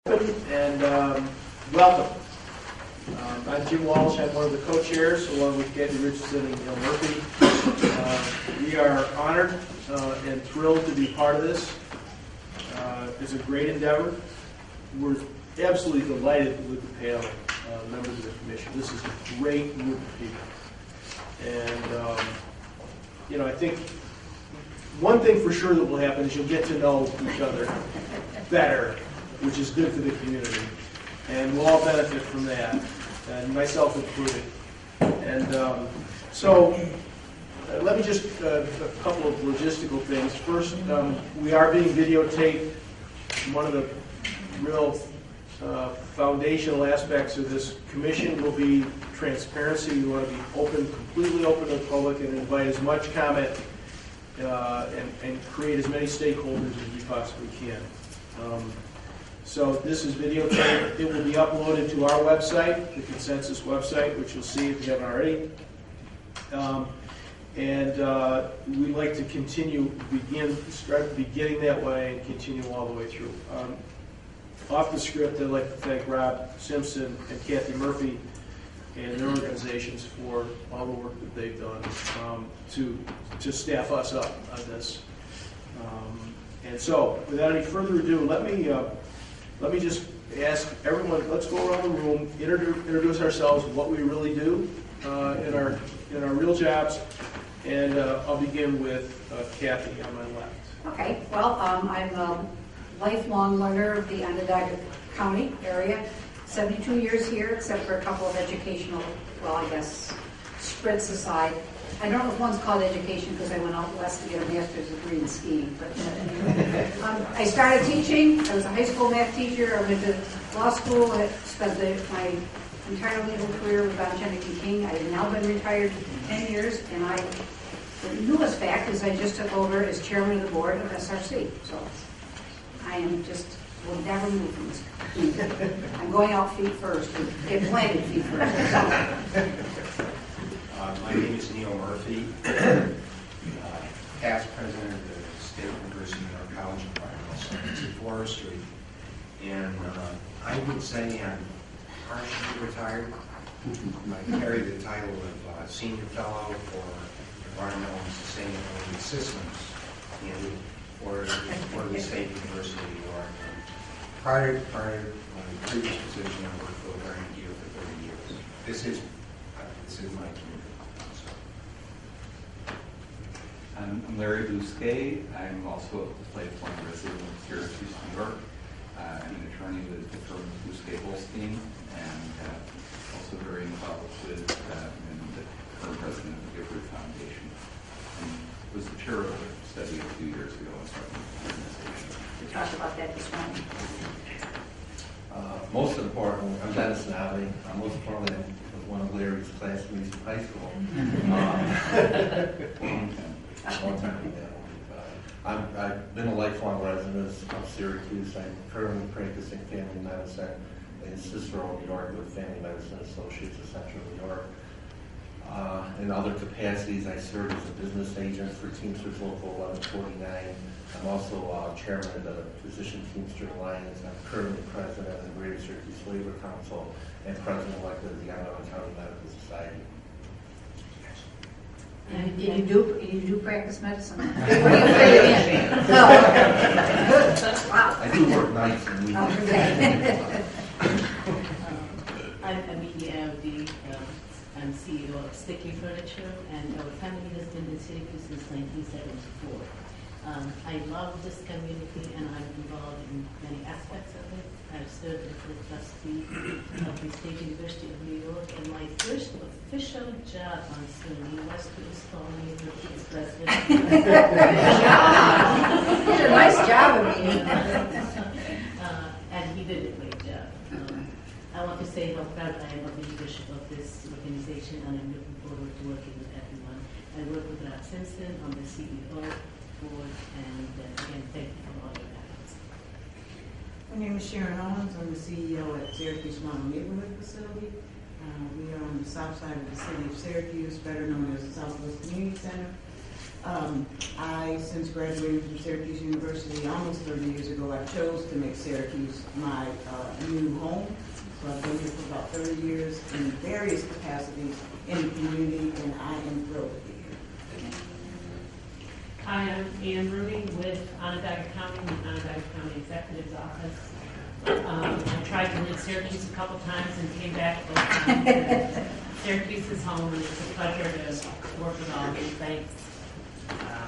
And welcome. I'm Jim Walsh. I'm one of the co-chairs, along with Kathy Richardson and Neil Murphy. We are honored and thrilled to be part of this. It's a great endeavor. We're absolutely delighted with the panel, members of the commission. This is a great group of people. And, I think one thing for sure that will happen is you'll get to know each other better, which is good for the community. And we'll all benefit from that, and myself included. And let me just, a couple of logistical things. First, we are being videotaped. One of the real foundational aspects of this commission will be transparency. We want to be open, completely open to the public, and invite as much comment and create as many stakeholders as we possibly can. So this is videotaped. It will be uploaded to our website, the Consensus website, which you'll see if you haven't already. We'd like to start beginning that way and continue all the way through. Off the script, I'd like to thank Rob Simpson and Kathy Murphy and their organizations for all the work that they've done to staff us up on this. And so, without any further ado, let me just ask everyone, let's go around the room, introduce ourselves, what we really do in our real jobs, and I'll begin with Kathy on my left. Okay, well, I'm a lifelong learner of the Onondaga County area. 72 years here, except for a couple of educational, sprints aside. I don't know if one's called education because I went out west to get a master's degree in skiing. But I started teaching. I was a high school math teacher. I went to law school. I spent my entire legal career with John Chennick King. I have now been retired 10 years, and the newest fact is I just took over as chairman of the board of SRC. So I am will never move from this. I'm going out feet first, get planted feet first. My name is Neil Murphy, past president of the State University of New York College of Environmental Science and Forestry. And I would say I'm partially retired. I carry the title of Senior Fellow for Environmental and Sustainability Systems for the State University of New York. Prior to my previous position, I worked for Onondaga for 30 years. This is my community. I'm Larry Bousquet. I'm also a lifelong resident of Syracuse, New York. I'm an attorney with the firm Bousquet Holstein, and also very involved with and the current president of the Gifford Foundation. And was the chair of a study a few years ago in starting the organization. We talked about that this morning. Most important, I'm Dennis Nally. Most importantly, I was one of Larry's classmates in high school. Long time ago. I've been a lifelong resident of Syracuse. I'm currently practicing family medicine in Cicero, New York, with Family Medicine Associates of Central New York. In other capacities, I serve as a business agent for Teamsters Local 1149. I'm also chairman of the Physician Teamster Alliance. I'm currently president of the Greater Syracuse Labor Council and president-elect of the Onondaga County Medical Society. And did you do practice medicine? What do you fit in? Wow. I do work nights and weekends. Okay. I'm Amelia Abdi. I'm CEO of Sticky Furniture, and our family has been in Syracuse since 1974. I love this community, and I'm involved in many aspects of it. I've served as a trustee of the State University of New York, and my first official job on SUNY was to install me as president. You did a nice job, Amelia. And he did a great job. I want to say how proud I am of the leadership of this organization, and I'm looking forward to working with everyone. I work with Rob Simpson on the CEO board, and again, thank you for all your efforts. My name is Sharon Owens. I'm the CEO at Syracuse Model Neighborhood Facility. We are on the south side of the city of Syracuse, better known as the Southwest Community Center. Since graduating from Syracuse University almost 30 years ago, I chose to make Syracuse my new home. So I've been here for about 30 years in various capacities in the community, and I am thrilled to be here. Hi, I'm Ann Rudy with Onondaga County, the Onondaga County Executive's Office. I tried to leave Syracuse a couple times and came back both times. Syracuse is home, and it's a pleasure to work with all of you. Thanks.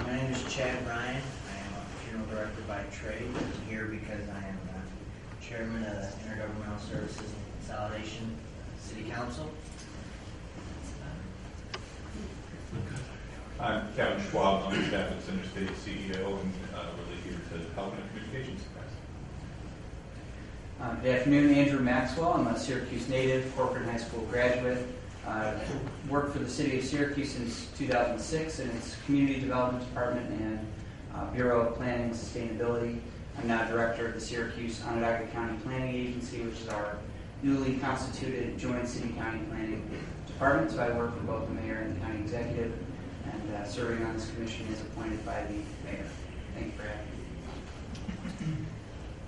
My name is Chad Bryan. I am a funeral director by trade. I'm here because I am chairman of the Intergovernmental Services and Consolidation City Council. I'm Kevin Schwab. I'm the staff at Interstate CEO and really here to help in the communications capacity. Good afternoon, Andrew Maxwell. I'm a Syracuse native, Corcoran High School graduate. Worked for the City of Syracuse since 2006 in its Community Development Department and Bureau of Planning and Sustainability. I'm now director of the Syracuse Onondaga County Planning Agency, which is our newly constituted joint city-county planning department. So I work for both the mayor and the county executive, and serving on this commission is appointed by the mayor. Thank you for having me.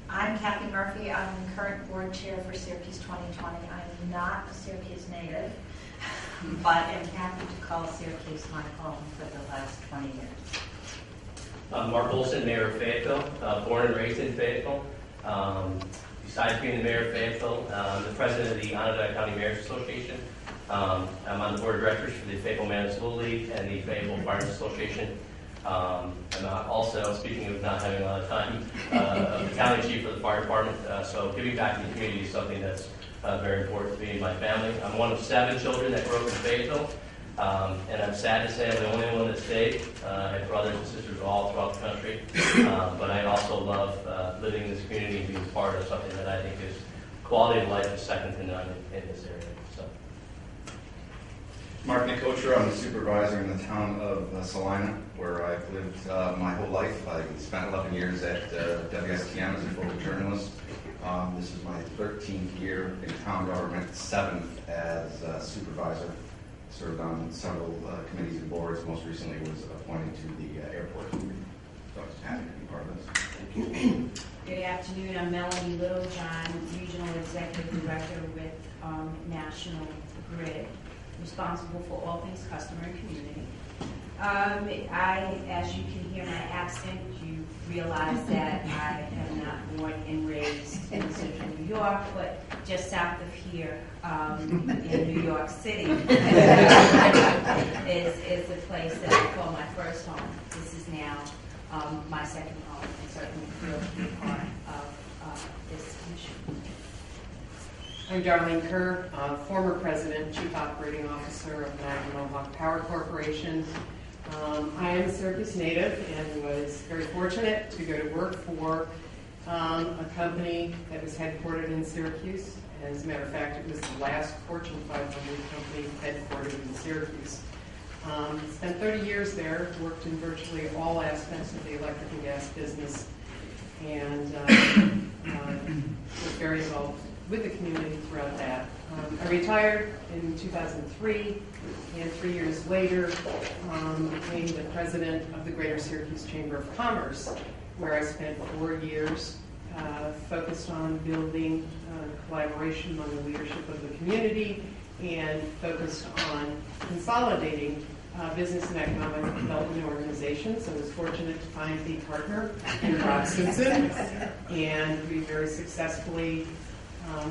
I'm Kathy Murphy. I'm the current board chair for Syracuse 2020. I'm not a Syracuse native, but am happy to call Syracuse my home for the last 20 years. I'm Mark Olson, mayor of Fayetteville, born and raised in Fayetteville. Besides being the mayor of Fayetteville, I'm the president of the Onondaga County Mayors Association. I'm on the board of directors for the Fayetteville Managed School League and the Fayetteville Firemen's Association. I'm also, speaking of not having a lot of time, the county chief of the fire department. So giving back to the community is something that's very important to me and my family. I'm one of 7 children that grew up in Fayetteville, and I'm sad to say I'm the only one that stayed. I have brothers and sisters all throughout the country, but I also love living in this community and being part of something that I think is quality of life is second to none in this area. So. Mark Nicotra, I'm the supervisor in the town of Salina, where I've lived my whole life. I spent 11 years at WSTM as a photojournalist. This is my 13th year in town government, 7th as supervisor. Served on several committees and boards. Most recently was appointed to the airport committee. So I was happy to be part of this. Thank you. Good afternoon. I'm Melanie Littlejohn, Regional Executive Director with National Grid, responsible for all things customer and community. As you can hear my accent, you realize that I am not born and raised in central New York, but just south of here in New York City is the place that I call my first home. This is now my second home, and certainly thrilled to be a part of this commission. I'm Darlene Kerr, former president, chief operating officer of Mohawk Power Corporation. I am a Syracuse native and was very fortunate to go to work for a company that was headquartered in Syracuse. As a matter of fact, it was the last Fortune 500 company headquartered in Syracuse. Spent 30 years there, worked in virtually all aspects of the electric and gas business, and was very involved with the community throughout that. I retired in 2003, and 3 years later became the president of the Greater Syracuse Chamber of Commerce, where I spent 4 years focused on building collaboration among the leadership of the community and focused on consolidating business and economic development organizations. I was fortunate to find the partner in Rob Simpson, and we very successfully,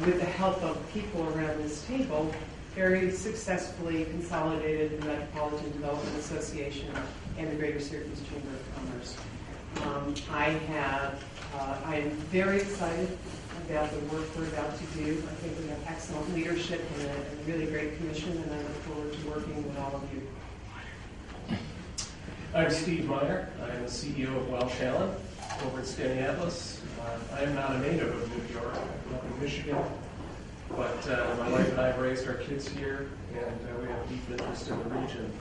with the help of people around this table, very successfully consolidated the Metropolitan Development Association and the Greater Syracuse Chamber of Commerce. I am very excited about the work we're about to do. I think we have excellent leadership and a really great commission, and I look forward to working with all of you. I'm Steve Meyer. I am the CEO of Welsh Allen over in Skaneateles. I am not a native of New York. I grew up in Michigan, but my wife and I have raised our kids here, and we have deep interest in the region.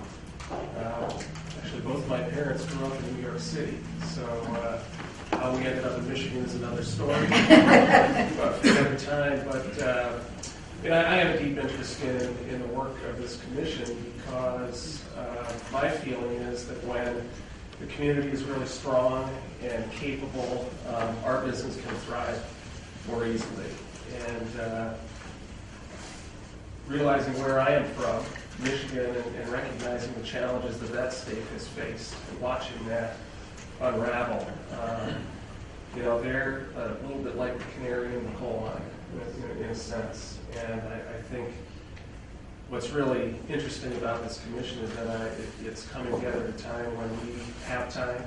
Actually, both my parents grew up in New York City, so how we ended up in Michigan is another story for another time. But I have a deep interest in the work of this commission because my feeling is that when the community is really strong and capable, our business can thrive more easily. And realizing where I am from, Michigan, and recognizing the challenges that that state has faced, and watching that unravel. They're a little bit like the canary in the coal mine, in a sense. And I think what's really interesting about this commission is that it's coming together at a time when we have time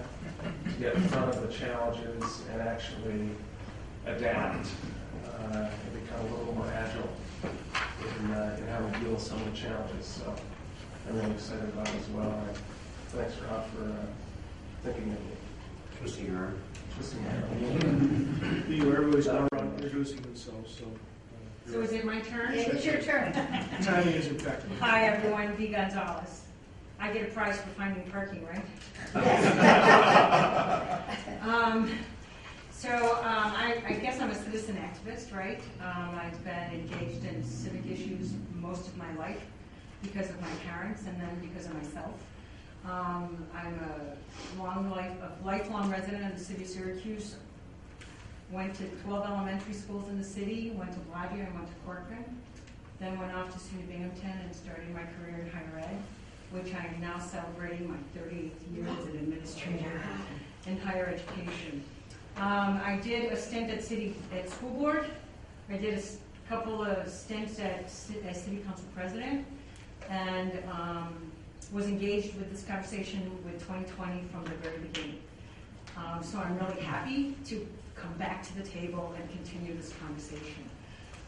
to get in front of the challenges and actually adapt and become a little more agile in how we deal with some of the challenges. So I'm really excited about it as well. And thanks, Rob, for thinking of me. Trustee Aaron. Everybody's not around introducing themselves, so. So is it my turn? Yeah, it's your turn. Timing is impeccable. Hi, everyone, V. Gonzalez. I get a prize for finding parking, right? I guess I'm a citizen activist, right? I've been engaged in civic issues most of my life because of my parents and then because of myself. I'm a lifelong resident of the city of Syracuse. Went to 12 elementary schools in the city, went to Blodgett and went to Corcoran. Then went off to SUNY Binghamton and started my career in higher ed, which I am now celebrating my 38th year as an administrator in higher education. I did a stint at school board. I did a couple of stints as city council president, and was engaged with this conversation with 2020 from the very beginning. So I'm really happy to come back to the table and continue this conversation.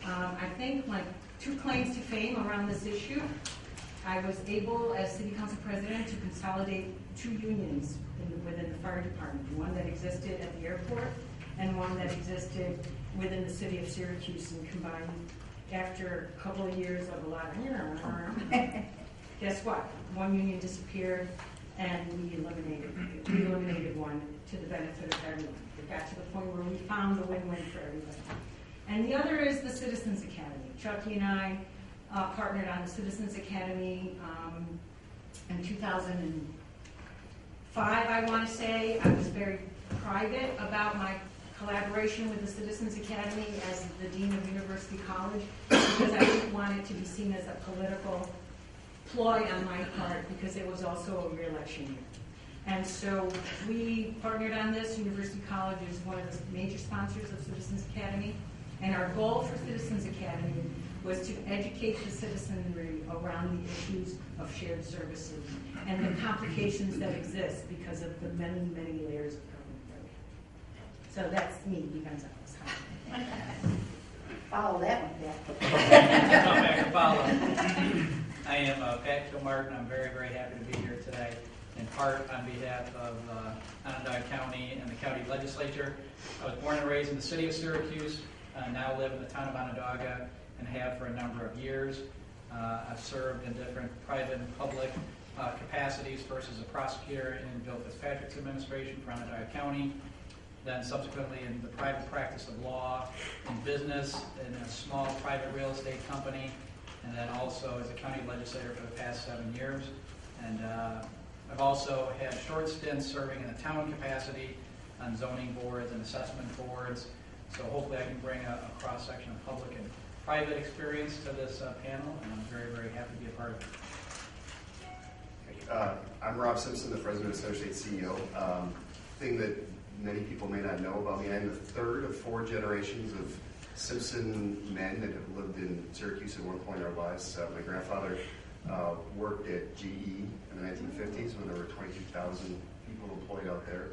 I think my two claims to fame around this issue, I was able, as city council president, to consolidate two unions within the fire department, one that existed at the airport and one that existed within the city of Syracuse, and combined after a couple of years of a lot of guess what? One union disappeared and we eliminated one to the benefit of everyone. It got to the point where we found the win-win for everybody. And the other is the Citizens Academy. Chucky and I partnered on the Citizens Academy in 2005, I want to say. I was very private about my collaboration with the Citizens Academy as the Dean of University College, because I didn't want it to be seen as a political ploy on my part, because it was also a re-election year. And so we partnered on this. University College is one of the major sponsors of Citizens Academy. And our goal for Citizens Academy was to educate the citizenry around the issues of shared services and the complications that exist because of the many, many layers of government. So that's me, you guys. Follow that one back. Come back and follow. I am Pat Kilmartin. I'm very, very happy to be here today, in part on behalf of Onondaga County and the county legislature. I was born and raised in the city of Syracuse. Now live in the town of Onondaga and have for a number of years. I've served in different private and public capacities, first as a prosecutor in Bill Fitzpatrick's administration for Onondaga County, then subsequently in the private practice of law, in business, in a small private real estate company, and then also as a county legislator for the past 7 years. And I've also had short stints serving in a town capacity on zoning boards and assessment boards. So hopefully I can bring a cross-section of public and private experience to this panel, and I'm very, very happy to be a part of it. I'm Rob Simpson, the President of Associate CEO. Thing that many people may not know about me, I'm the third of 4 generations of Simpson men that have lived in Syracuse at one point in our lives. My grandfather worked at GE in the 1950s when there were 22,000 people employed out there.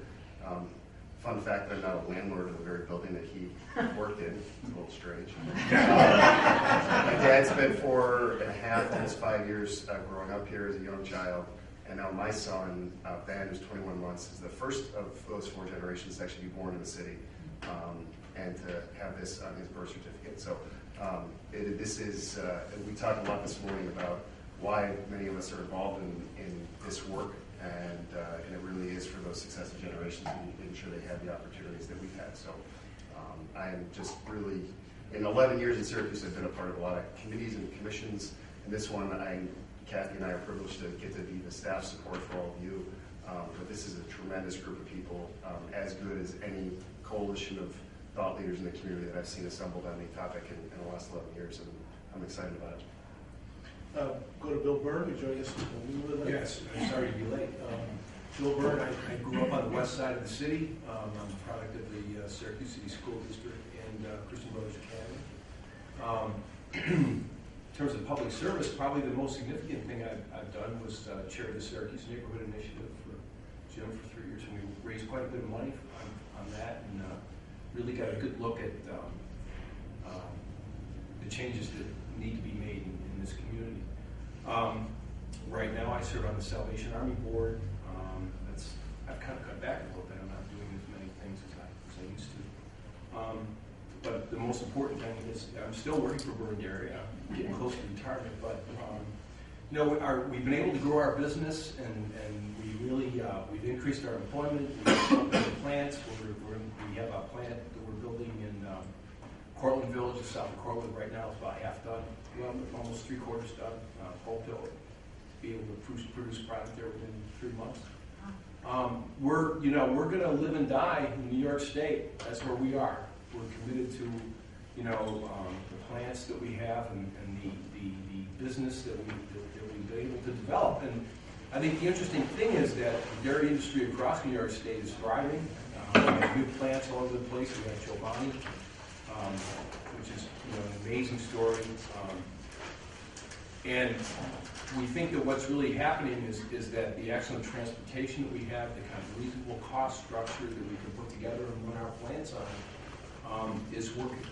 Fun fact, I'm not a landlord of the very building that he worked in. It's a little strange. My dad spent 4.5, almost 5 years growing up here as a young child. And now my son, Ben, who's 21 months, is the first of those 4 generations to actually be born in the city and to have this on his birth certificate. So we talked a lot this morning about why many of us are involved in this work. And it really is for those successive generations to ensure they have the opportunities that we've had. So I'm just really, in 11 years in Syracuse, I've been a part of a lot of committees and commissions. And this one, Kathy and I are privileged to get to be the staff support for all of you But this is a tremendous group of people, as good as any coalition of thought leaders in the community that I've seen assembled on the topic in the last 11 years, and I'm excited about it. Go to Bill Byrne, who joined us a little bit late. Yes, I'm sorry to be late. Bill Byrne, I grew up on the west side of the city. I'm a product of the Syracuse City School District and Christian Brothers Academy. In terms of public service, probably the most significant thing I've done was chair the Syracuse Neighborhood Initiative for Jim for 3 years, and we raised quite a bit of money on that, and really got a good look at the changes that need to be made in this community. Right now, I serve on the Salvation Army Board. I've kind of cut back a little bit. I'm not doing as many things as I used to. But the most important thing is I'm still working for Byrne Dairy. I'm getting close to retirement, but you know, we've been able to grow our business, and we really we've increased our employment. We've opened plants. We have a plant that we're building in Cortland Village, just south of Cortland. Right now, it's about half done. Well, almost 3/4 done. Hope to be able to produce product there within 3 months. We're going to live and die in New York State. That's where we are. We're committed to, the plants that we have and the business that we've been able to develop. And I think the interesting thing is that the dairy industry across New York State is thriving. We have good plants all over the place. We have Chobani, which is an amazing story. And we think that what's really happening is that the excellent transportation that we have, the kind of reasonable cost structure that we can put together and run our plants on, is working.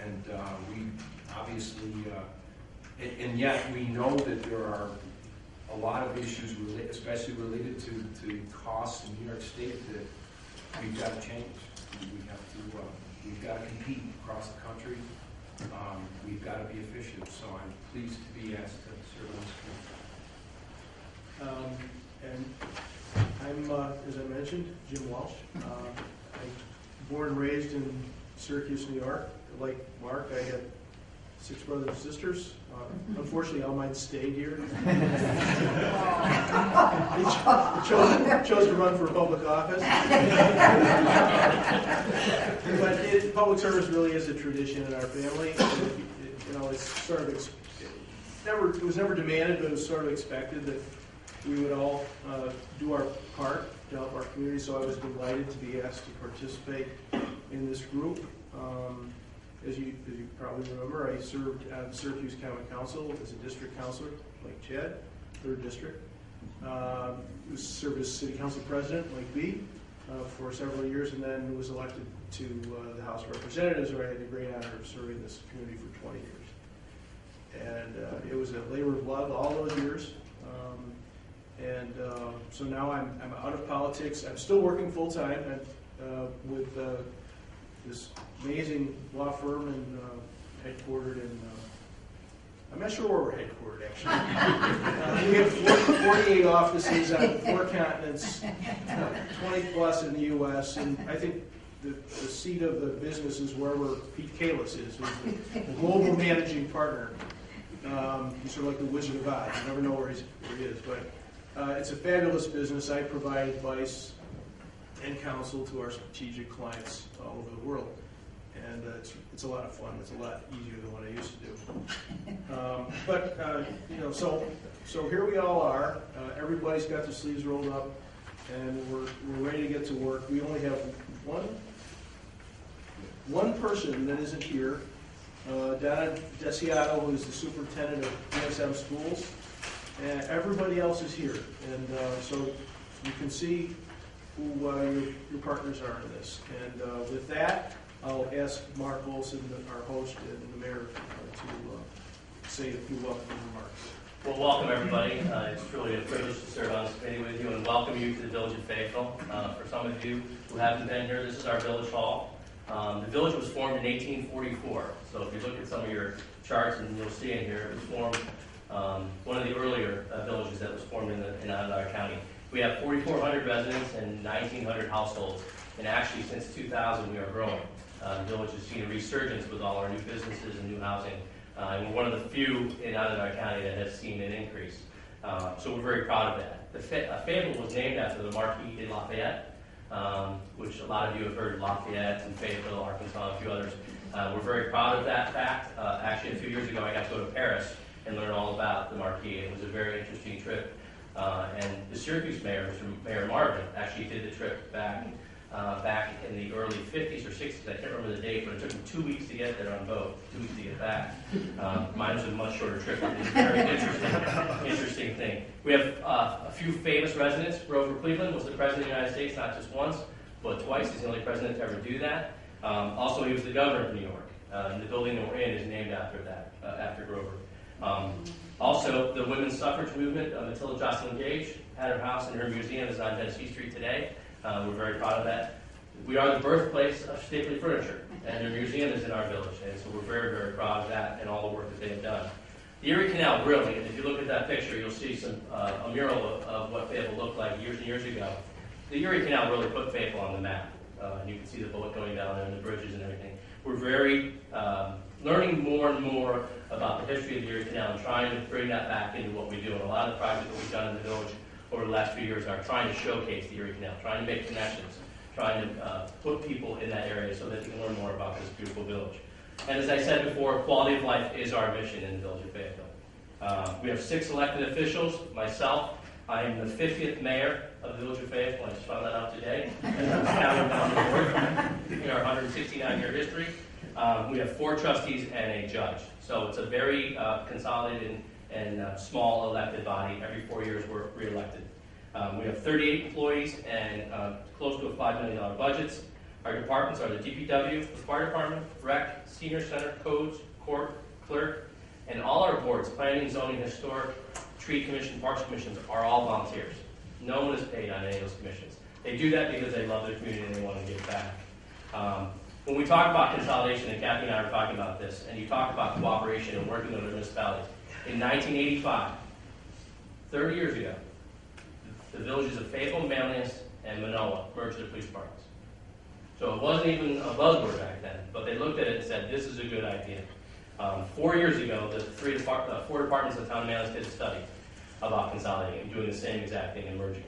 And we obviously, and yet we know that there are a lot of issues, especially related to costs in New York State, that we've got to change. We've got to compete across the country. We've got to be efficient. So I'm pleased to be asked to serve on this committee. And I'm, as I mentioned, Jim Walsh. I'm born and raised in Syracuse, New York. Like Mark, I had 6 brothers and sisters. Unfortunately, all mine stayed here. They chose to run for public office. But public service really is a tradition in our family. It's sort of it was never demanded, but it was sort of expected that we would all do our part to help our community. So I was delighted to be asked to participate in this group. As you probably remember, I served on the Syracuse County Council as a district councilor, like Chad, 3rd District. Served as city council president, like B, for several years, and then was elected to the House of Representatives, where I had the great honor of serving this community for 20 years. And it was a labor of love all those years. So now I'm out of politics. I'm still working full time with this amazing law firm and headquartered in, I'm not sure where we're headquartered actually. We have 48 offices on 4 continents, 20 plus in the U.S., and I think the seat of the business is wherever Pete Kalis is, who's the global managing partner. He's sort of like the Wizard of Oz. You never know where he is, but it's a fabulous business. I provide advice and counsel to our strategic clients all over the world. And it's a lot of fun. It's a lot easier than what I used to do. So here we all are. Everybody's got their sleeves rolled up, and we're ready to get to work. We only have one person that isn't here, Donna Desiato, who is the superintendent of DSM schools, and everybody else is here. And so you can see who your partners are in this. And with that, I'll ask Mark Olson, our host and the mayor, to say a few welcome remarks. Well, welcome everybody. It's truly a privilege to serve on this committee with you, and welcome you to the Village of Fayetteville. For some of you who haven't been here, this is our village hall. The village was formed in 1844. So if you look at some of your charts, and you'll see in here, it was formed one of the earlier villages that was formed in Onondaga County. We have 4,400 residents and 1,900 households, and actually since 2000 we are growing. The village has seen a resurgence with all our new businesses and new housing. And we're one of the few in Onondaga County that has seen an increase. So we're very proud of that. The Fayetteville was named after the Marquis de Lafayette, which a lot of you have heard, Lafayette and Fayetteville, Arkansas, and a few others. We're very proud of that fact. Actually, a few years ago, I got to go to Paris and learn all about the Marquis. It was a very interesting trip. And the Syracuse mayor, Mayor Marvin, actually did the trip back in the early 50s or 60s. I can't remember the date, but it took him 2 weeks to get there on boat, 2 weeks to get back. Mine was a much shorter trip. It was a very interesting thing. We have a few famous residents. Grover Cleveland was the president of the United States, not just once, but twice. He's the only president to ever do that. Also, he was the governor of New York. And the building that we're in is named after that, after Grover. Also, the women's suffrage movement, Matilda Jocelyn Gage, had her house and her museum is on Tennessee Street today. We're very proud of that. We are the birthplace of stately furniture, and their museum is in our village, and so we're very, very proud of that and all the work that they have done. The Erie Canal, really, and if you look at that picture, you'll see a mural of what Fayetteville looked like years and years ago. The Erie Canal really put Fayetteville on the map. And you can see the boat going down there and the bridges and everything. We're very learning more and more about the history of the Erie Canal and trying to bring that back into what we do. And a lot of the projects that we've done in the village over the last few years are trying to showcase the Erie Canal, trying to make connections, trying to put people in that area so that they can learn more about this beautiful village. And as I said before, quality of life is our mission in the village of Fayetteville. We have 6 elected officials. Myself, I am the 50th mayor of the village of Fayetteville. I just found that out today. And I'm counting down the board in our 169-year history. We have 4 trustees and a judge. So it's a very consolidated and small elected body. Every 4 years we're re-elected. We have 38 employees and close to a $5 million budgets. Our departments are the DPW, the fire department, rec, senior center, codes, court, clerk, and all our boards, planning, zoning, historic, tree commission, parks commissions, are all volunteers. No one is paid on any of those commissions. They do that because they love their community and they want to give back. When we talk about consolidation, and Kathy and I were talking about this, and you talk about cooperation and working with the municipalities, in 1985, 30 years ago, the villages of Fayetteville, Manlius, and Manoa merged their police departments. So it wasn't even a buzzword back then, but they looked at it and said, this is a good idea. 4 years ago, the 4 departments of the town of Manlius did a study about consolidating and doing the same exact thing and merging.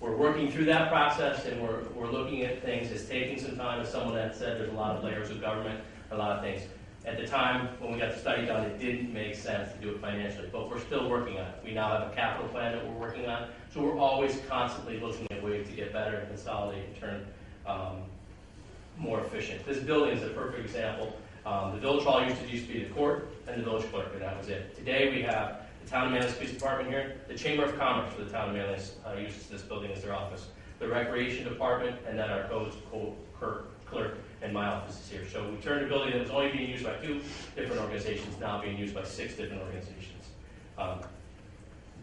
We're working through that process, and we're looking at things. It's taking some time. As someone had said, there's a lot of layers of government, a lot of things. At the time, when we got the study done, it didn't make sense to do it financially, but we're still working on it. We now have a capital plan that we're working on, so we're always constantly looking at ways to get better and consolidate and turn more efficient. This building is a perfect example. The village hall used to be the court and the village clerk, and that was it. Today we have the Town of Manlius Police Department here. The Chamber of Commerce for the Town of Manlius uses this building as their office. The Recreation Department, and then our codes, clerk, and my office is here. So we turned a building that was only being used by 2 different organizations, now being used by 6 different organizations.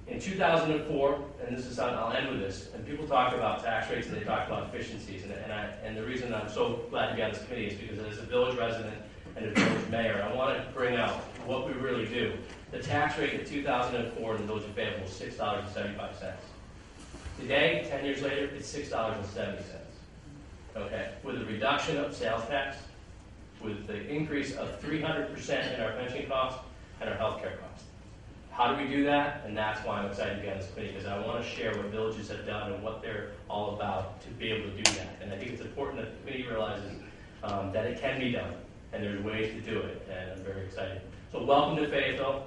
In 2004, and this is I'll end with this, and people talk about tax rates and they talk about efficiencies, and the reason I'm so glad to be on this committee is because as a village resident and a village mayor, I want to bring out what we really do. The tax rate in 2004 in the village of Fayetteville was $6.75. Today, 10 years later, it's $6.70. Okay, with a reduction of sales tax, with the increase of 300% in our pension costs and our health care costs. How do we do that? And that's why I'm excited to be on this committee, because I want to share what villages have done and what they're all about to be able to do that. And I think it's important that the committee realizes that it can be done, and there's ways to do it, and I'm very excited. So welcome to Fayetteville.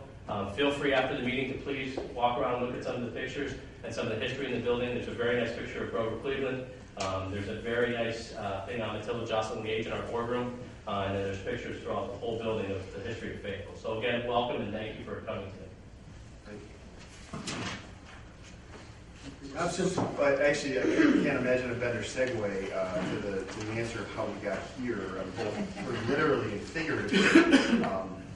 Feel free after the meeting to please walk around and look at some of the pictures and some of the history in the building. There's a very nice picture of Grover Cleveland. There's a very nice thing on Matilda Jocelyn Gage in our boardroom, and then there's pictures throughout the whole building of the history of Fayetteville. So again, welcome and thank you for coming today. Actually, I can't imagine a better segue to the answer of how we got here, both literally and figuratively.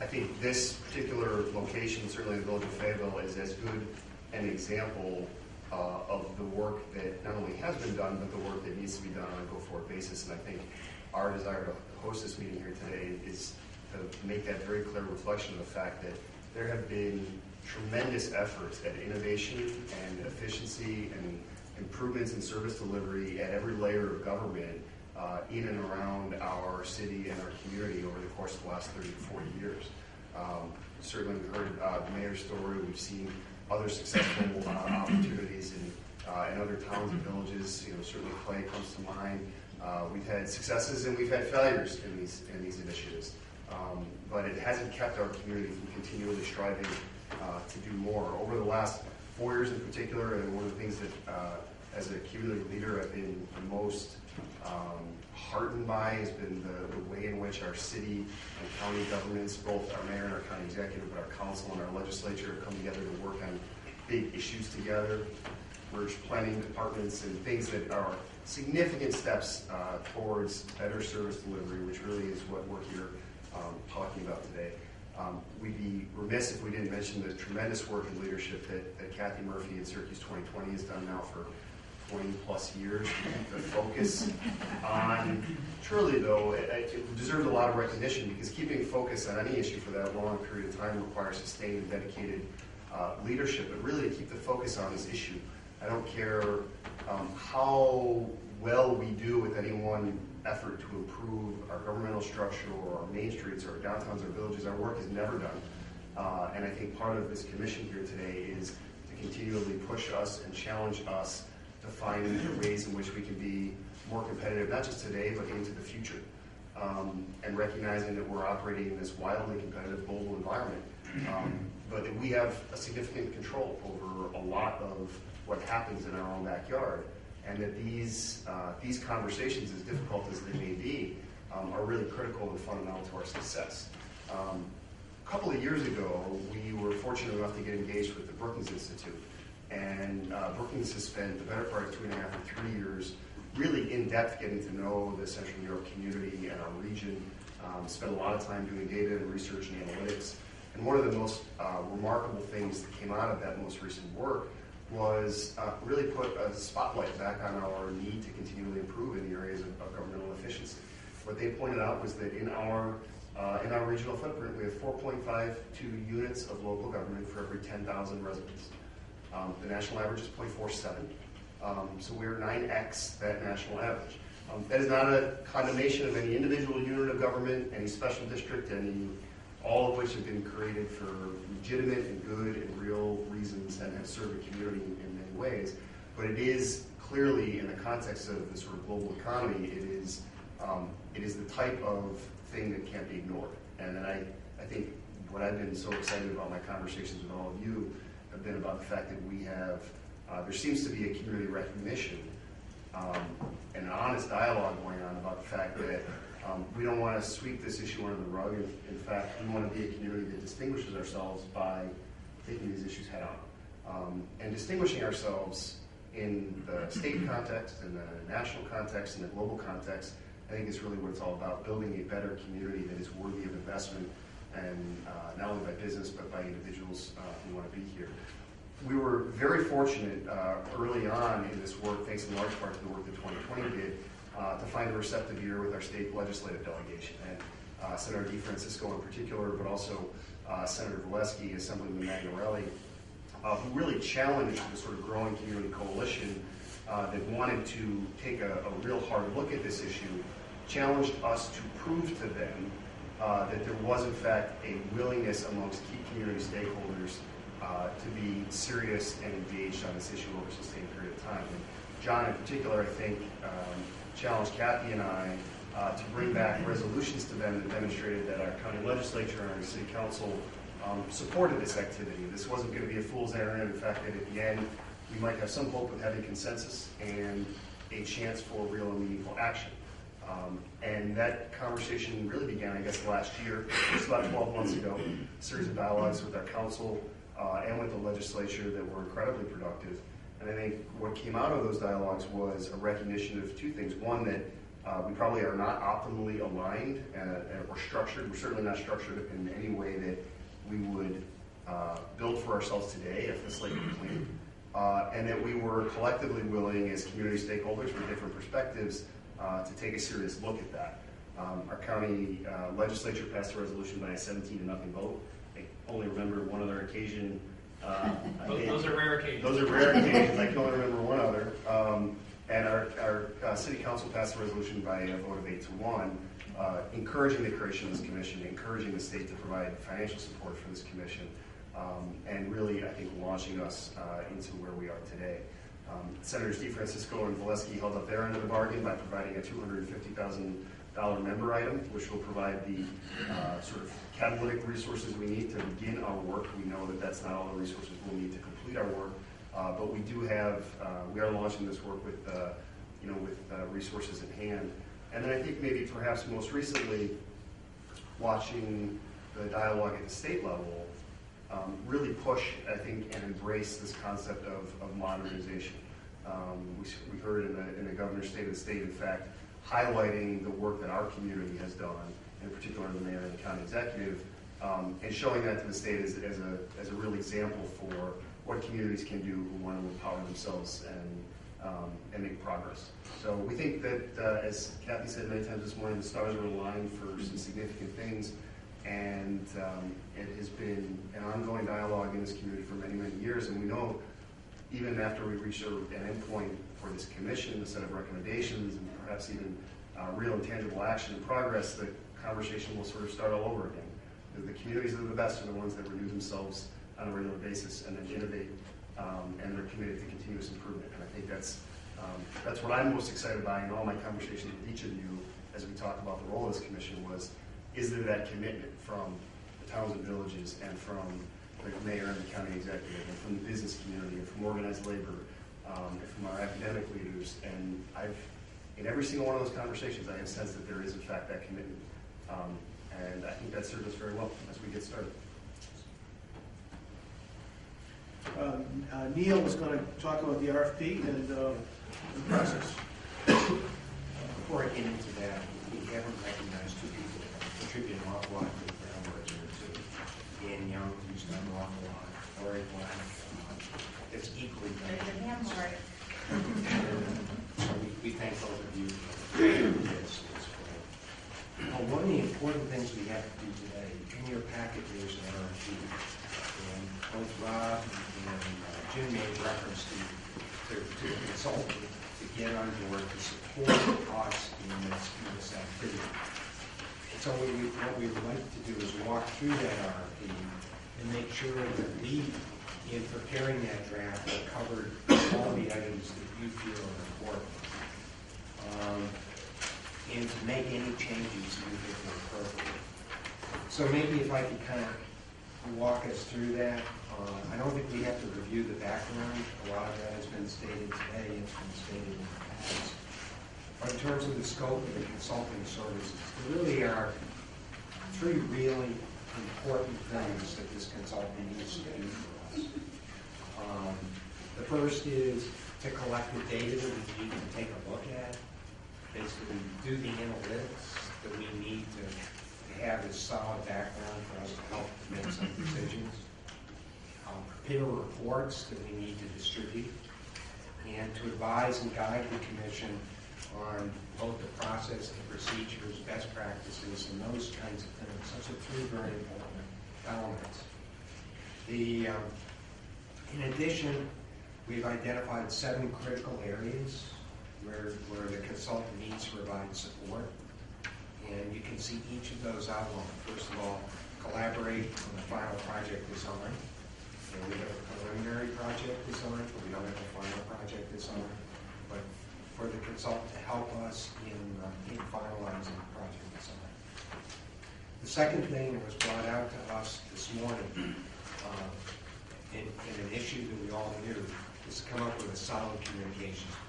I think this particular location, certainly the village of Fayetteville, is as good an example of the work that not only has been done, but the work that needs to be done on a go-forward basis. And I think our desire to host this meeting here today is to make that very clear reflection of the fact that there have been tremendous efforts at innovation and efficiency and improvements in service delivery at every layer of government in and around our city and our community over the course of the last 30 to 40 years. Certainly we've heard the mayor's story. We've seen other successful opportunities in other towns and villages. Certainly Clay comes to mind. We've had successes and we've had failures in these initiatives. But it hasn't kept our community from continually striving to do more. Over the last 4 years in particular, and one of the things that as a community leader I've been the most heartened by has been the way in which our city and county governments, both our mayor and our county executive, but our council and our legislature have come together to work on big issues together, merge planning departments and things that are significant steps towards better service delivery, which really is what we're here talking about today. We'd be remiss if we didn't mention the tremendous work and leadership that Kathy Murphy at Syracuse 2020 has done now for 20 plus years. The focus on, truly though, it deserves a lot of recognition because keeping focus on any issue for that long period of time requires sustained and dedicated leadership, but really to keep the focus on this issue. I don't care how well we do with any one effort to improve our governmental structure or our main streets or our downtowns or villages. Our work is never done. And I think part of this commission here today is to continually push us and challenge us to find ways in which we can be more competitive, not just today, but into the future. And recognizing that we're operating in this wildly competitive global environment, but that we have a significant control over a lot of what happens in our own backyard. And that these conversations, as difficult as they may be, are really critical and fundamental to our success. A couple of years ago, we were fortunate enough to get engaged with the Brookings Institute. And Brookings has spent the better part of 2.5 to 3 years really in depth getting to know the Central New York community and our region, spent a lot of time doing data and research and analytics. And one of the most remarkable things that came out of that most recent work was really put a spotlight back on our need to continually improve in the areas of governmental efficiency. What they pointed out was that in our regional footprint, we have 4.52 units of local government for every 10,000 residents. The national average is 0.47, so we're 9x that national average. That is not a condemnation of any individual unit of government, any special district, all of which have been created for legitimate and good and real reasons and have served the community in many ways. But it is clearly, in the context of the sort of global economy, it is the type of thing that can't be ignored. And then I think what I've been so excited about my conversations with all of you have been about the fact that we have, there seems to be a community recognition and an honest dialogue going on about the fact that we don't want to sweep this issue under the rug. In fact, we want to be a community that distinguishes ourselves by taking these issues head on. And distinguishing ourselves in the state context, in the national context, in the global context, I think is really what it's all about, building a better community that is worthy of investment, and not only by business, but by individuals who want to be here. We were very fortunate early on in this work, thanks in large part to the work that 2020 did, to find a receptive ear with our state legislative delegation. And Senator DeFrancisco in particular, but also Senator Valesky, Assemblyman Magnarelli, who really challenged the sort of growing community coalition that wanted to take a real hard look at this issue, challenged us to prove to them that there was in fact a willingness amongst key community stakeholders to be serious and engaged on this issue over a sustained period of time. And John in particular, I think, challenged Kathy and I to bring back resolutions to them that demonstrated that our county legislature and our city council supported this activity. This wasn't going to be a fool's errand. In fact, that at the end, we might have some hope of having consensus and a chance for real and meaningful action. And that conversation really began, I guess, last year, just about 12 months ago, a series of dialogues with our council and with the legislature that were incredibly productive. And I think what came out of those dialogues was a recognition of two things. One, that we probably are not optimally aligned or structured. We're certainly not structured in any way that we would build for ourselves today if the slate were clean. And that we were collectively willing as community stakeholders with different perspectives to take a serious look at that. Our county legislature passed a resolution by a 17-0 vote. I only remember one other occasion. Those are rare occasions. Those are rare occasions. I can only remember one other. And our city council passed a resolution by a vote of 8-1. encouraging the creation of this commission, encouraging the state to provide financial support for this commission, and really, I think, launching us into where we are today. Senators DeFrancisco and Valesky held up their end of the bargain by providing a $250,000 member item, which will provide the sort of catalytic resources we need to begin our work. We know that that's not all the resources we'll need to complete our work, but we do have, we are launching this work with, with resources in hand. And then I think maybe perhaps most recently, watching the dialogue at the state level really push, I think, and embrace this concept of modernization. We heard in the governor's state of the state, in fact, highlighting the work that our community has done, in particular the mayor and the county executive, and showing that to the state as a real example for what communities can do who want to empower themselves and make progress. So we think that, as Kathy said many times this morning, the stars are aligned for some significant things, and it has been an ongoing dialogue in this community for many, many years, and we know even after we reach an endpoint for this commission, a set of recommendations, and perhaps even real and tangible action and progress, the conversation will sort of start all over again. The communities that are the best are the ones that renew themselves on a regular basis and then innovate, and they're committed to continuous improvement. And I think that's what I'm most excited by in all my conversations with each of you as we talk about the role of this commission was, is there that commitment from the towns and villages and from the mayor and the county executive and from the business community and from organized labor and from our academic leaders. And in every single one of those conversations, I have sensed that there is in fact that commitment. And I think that served us very well as we get started. Neil was going to talk about the RFP and the process. Before I get into that, we haven't recognized two people that contribute an awful lot to the groundwork here too. Dan Young, who's done an awful lot, Lori Black, that's equally done. There's a hand, Lori. So we thank both of you for this. One of the important things we have to do today, in your packet there's an RFP, and both Rob and Jim made reference to the consultant to get on board to support us in this activity. So what we would like to do is walk through that RFP and make sure that we, in preparing that draft, have covered all the items that you feel are important. And to make any changes you think are appropriate. So maybe if I could kind of walk us through that. I don't think we have to review the background. A lot of that has been stated today, it's been stated in the past. But in terms of the scope of the consulting services, there really are three really important things that this consultant needs to do for us. The first is to collect the data that we need to take a look at, basically do the analytics that we need to have this solid background for us to help make some decisions, prepare reports that we need to distribute, and to advise and guide the Commission on both the process, the procedures, best practices, and those kinds of things. Those are three very important elements. In addition, we've identified 7 critical areas where the consultant needs to provide support. And you can see each of those outlined. First of all, collaborate on the final project design. And we have a preliminary project design, but we don't have a final project design. But for the consultant to help us in finalizing the project design. The second thing that was brought out to us this morning in an issue that we all knew is to come up with a solid communications plan.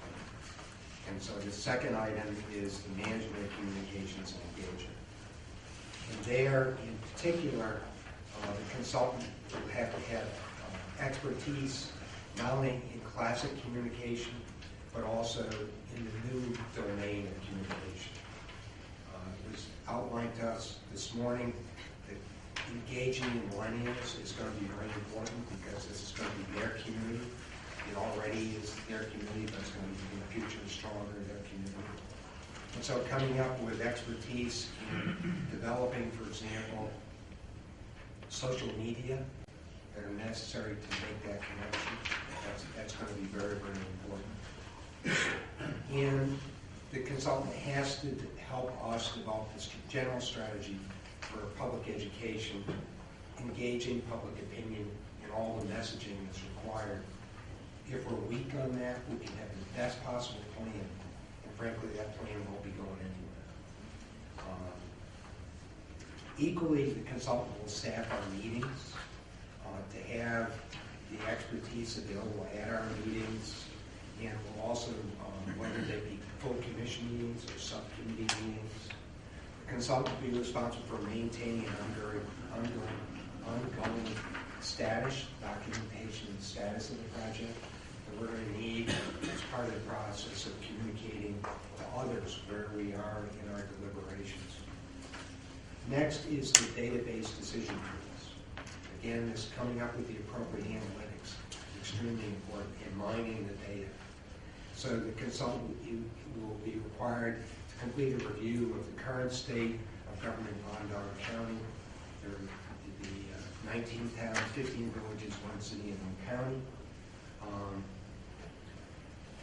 And so the second item is the management of communications and engagement. And there, in particular, the consultant will have to have expertise not only in classic communication, but also in the new domain of communication. It was outlined to us this morning that engaging millennials is going to be very important because this is going to be their community. It already is their community, but it's going to be in the future stronger in their community. And so coming up with expertise in developing, for example, social media that are necessary to make that connection, that's going to be very, very important. And the consultant has to help us develop this general strategy for public education, engaging public opinion, and all the messaging that's required. If we're weak on that, we can have the best possible plan, and frankly, that plan won't be going anywhere. Equally, the consultant will staff our meetings to have the expertise available at our meetings, and will also, whether they be full commission meetings or subcommittee meetings, the consultant will be responsible for maintaining an ongoing status, documentation, and status of the project that we're going to need as part of the process of communicating to others where we are in our deliberations. Next is the database decision tools. Again, this coming up with the appropriate analytics is extremely important in mining the data. So the consultant will be required to complete a review of the current state of government in Onondaga County. There will be 19 towns, 15 villages, 1 city, and 1 county.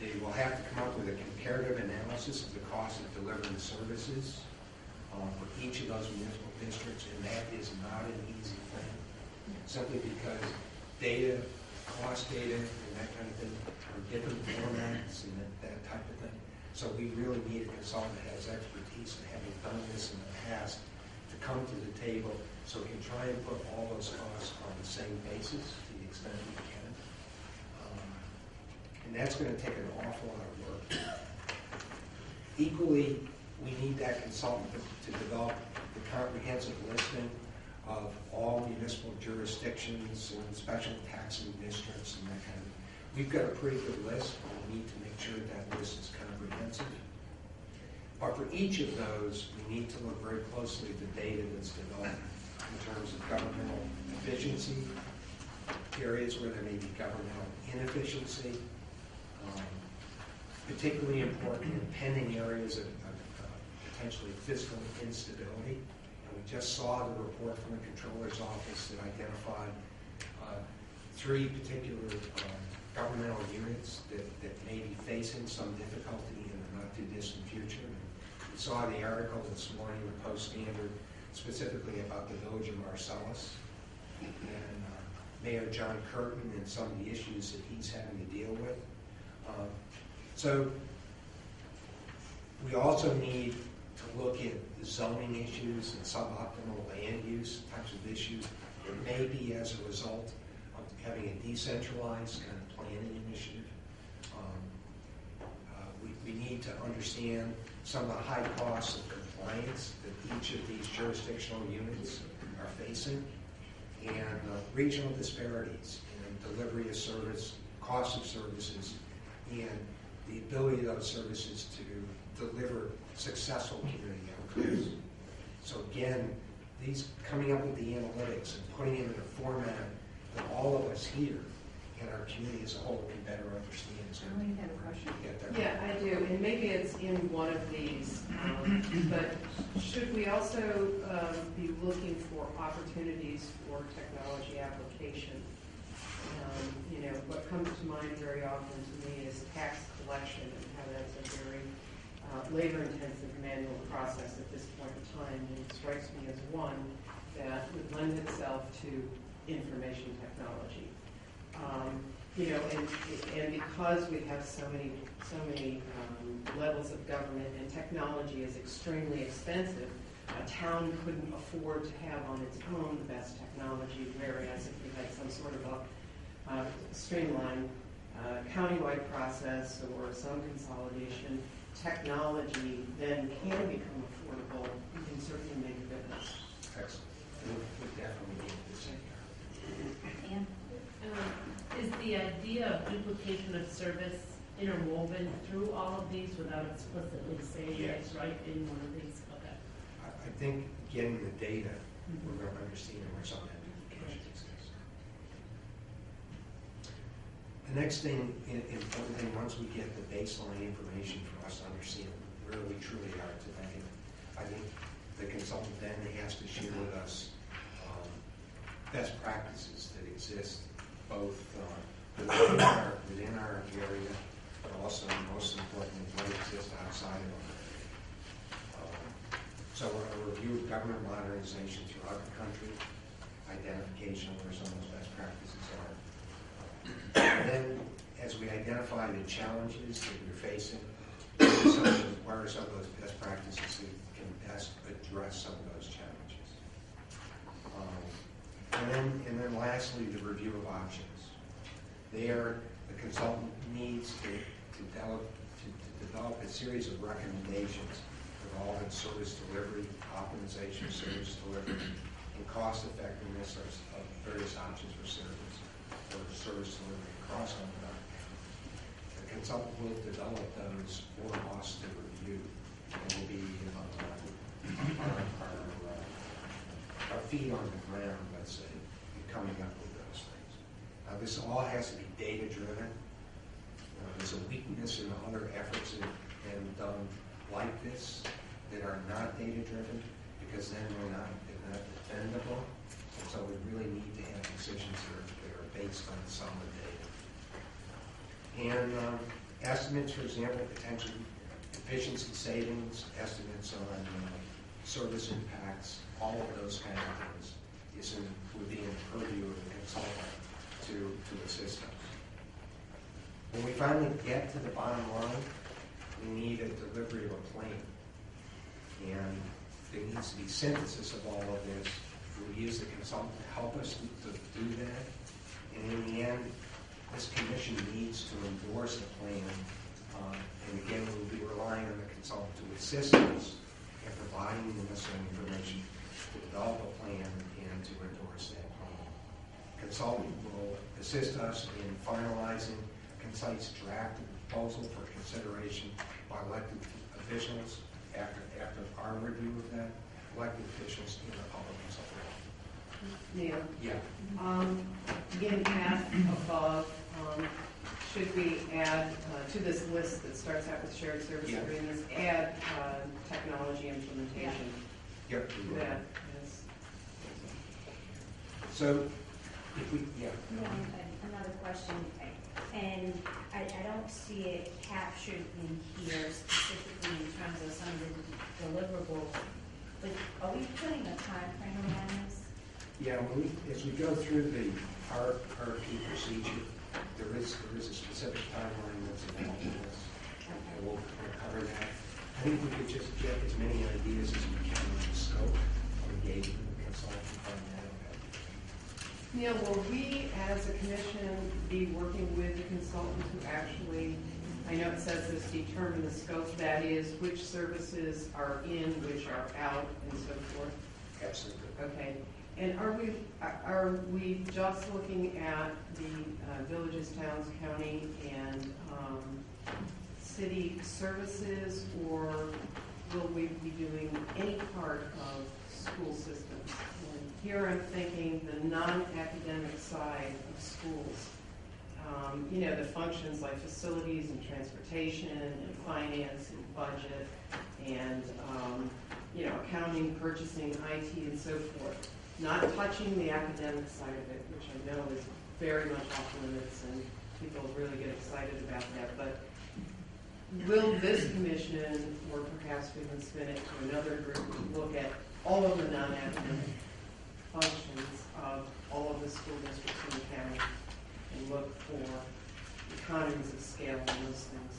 They will have to come up with a comparative analysis of the cost of delivering services for each of those municipal districts, and that is not an easy thing, simply because data, cost data, and that kind of thing are different formats and that type of thing. So we really need a consultant that has expertise in having done this in the past to come to the table so we can try and put all those costs on the same basis to the extent we can. And that's going to take an awful lot of work. Equally, we need that consultant to develop the comprehensive listing of all municipal jurisdictions and special taxing districts and that kind of thing. We've got a pretty good list, but we need to make sure that list is comprehensive. But for each of those, we need to look very closely at the data that's developed in terms of governmental efficiency, areas where there may be governmental inefficiency, particularly important in pending areas of potentially fiscal instability. And we just saw the report from the Comptroller's Office that identified 3 particular governmental units that may be facing some difficulty in the not-too-distant future. We saw the article this morning in the Post-Standard specifically about the village of Marcellus and Mayor John Curtin and some of the issues that he's having to deal with. So we also need to look at the zoning issues and suboptimal land use types of issues that may be as a result of having a decentralized kind of planning initiative. We need to understand some of the high costs of compliance that each of these jurisdictional units are facing, and regional disparities in delivery of service, cost of services, and the ability of those services to deliver successful community outcomes. So again, these coming up with the analytics and putting it in a format that all of us here and our community as a whole can better understand. So Charlie had a question. Yeah, I do, and maybe it's in one of these, but should we also be looking for opportunities for technology application? What comes to mind very often to me is tax collection and how that's a very labor-intensive manual process at this point in time, and it strikes me as one that would lend itself to information technology. And because we have so many levels of government and technology is extremely expensive, a town couldn't afford to have on its own the best technology, whereas if we had some sort of a streamlined countywide process or some consolidation, technology then can become affordable and can certainly make a difference. Excellent. We definitely need this in here. And is the idea of duplication of service interwoven through all of these without explicitly saying it's right in one of these? Okay. I think getting the data, we're going to understand where some of that duplication exists. The next thing, important thing, once we get the baseline information for us to understand where we truly are today, I think the consultant then has to share with us best practices that exist both within our area but also, most importantly, what exists outside of them. So a review of government modernization throughout the country, identification of where some of those best practices are. And then, as we identify the challenges that we're facing, what are some of those best practices that can best address some of those challenges? And then lastly, the review of options. There, the consultant needs to develop a series of recommendations involving service delivery, optimization of service delivery, and cost effectiveness of various options for service delivery across Onondaga. The consultant will develop those for us to review, and will be our feet on the ground, let's say, in coming up with those things. Now, this all has to be data-driven. There's a weakness in other efforts that have been done like this that are not data-driven, because then they're not defendable. And so we really need to have decisions that are based on solid data. And estimates, for example, potential efficiency savings, estimates on service impacts, all of those kind of things would be in purview of the consultant to assist us. When we finally get to the bottom line, we need a delivery of a plan. And there needs to be synthesis of all of this. We use the consultant to help us to do that. And in the end, this commission needs to endorse the plan. And again, we'll be relying on the consultant to assist us in providing the necessary information to develop a plan and to endorse that plan. Consultant will assist us in finalizing a concise draft proposal for consideration by elected officials after our review of that, elected officials in the public consultant. Neil? Yeah. In path above, should we add to this list that starts out with shared service agreements, add technology implementation? Yep. That is. So, if we, Another question, and I don't see it captured in here specifically in terms of some of the deliverables, but are we putting a time frame around this? yeah, as we go through the RFP procedure, there is a specific timeline that's involved in this, and we'll cover that. I think we could just get as many ideas as we can on the scope of engagement with the consultant on that. Neil, will we as a commission be working with the consultant to actually, I know it says this, determine the scope, that is, which services are in, which are out, and so forth? Absolutely. Okay. And are we just looking at the villages, towns, county, and city services, or will we be doing any part of school systems? And here I'm thinking the non-academic side of schools. The functions like facilities and transportation and finance and budget and accounting, purchasing, IT, and so forth. Not touching the academic side of it, which I know is very much off limits and people really get excited about that. But will this commission, or perhaps we can spin it to another group, look at all of the non-academic functions of all of the school districts in the county and look for economies of scale on those things?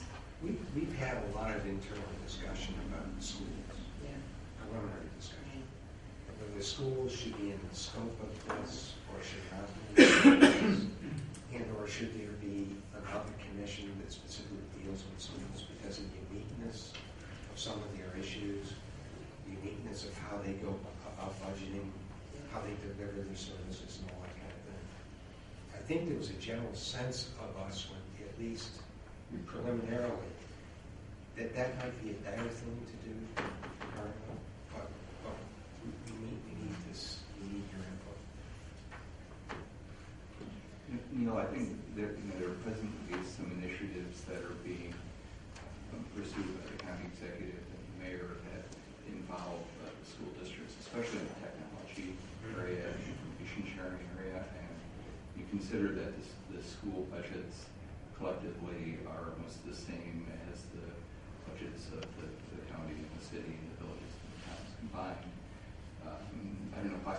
We've had a lot of internal discussion about the schools. Preliminary discussion. Whether the schools should be in the scope of this, or should not be, and or should there be another commission that specifically deals with schools because of the uniqueness of some of their issues, the uniqueness of how they go about budgeting, how they deliver their services, and all that kind of thing. I think there was a general sense of us, when, at least preliminarily, that might be a better thing to do. But we need your input. Neil, I think there are presently some initiatives that are being pursued by the county executive and the mayor that involve the school districts, especially in the technology area and information sharing area. And you consider that the school budgets collectively are almost the same as the budgets of the county and the city and the villages and the towns combined. I don't know why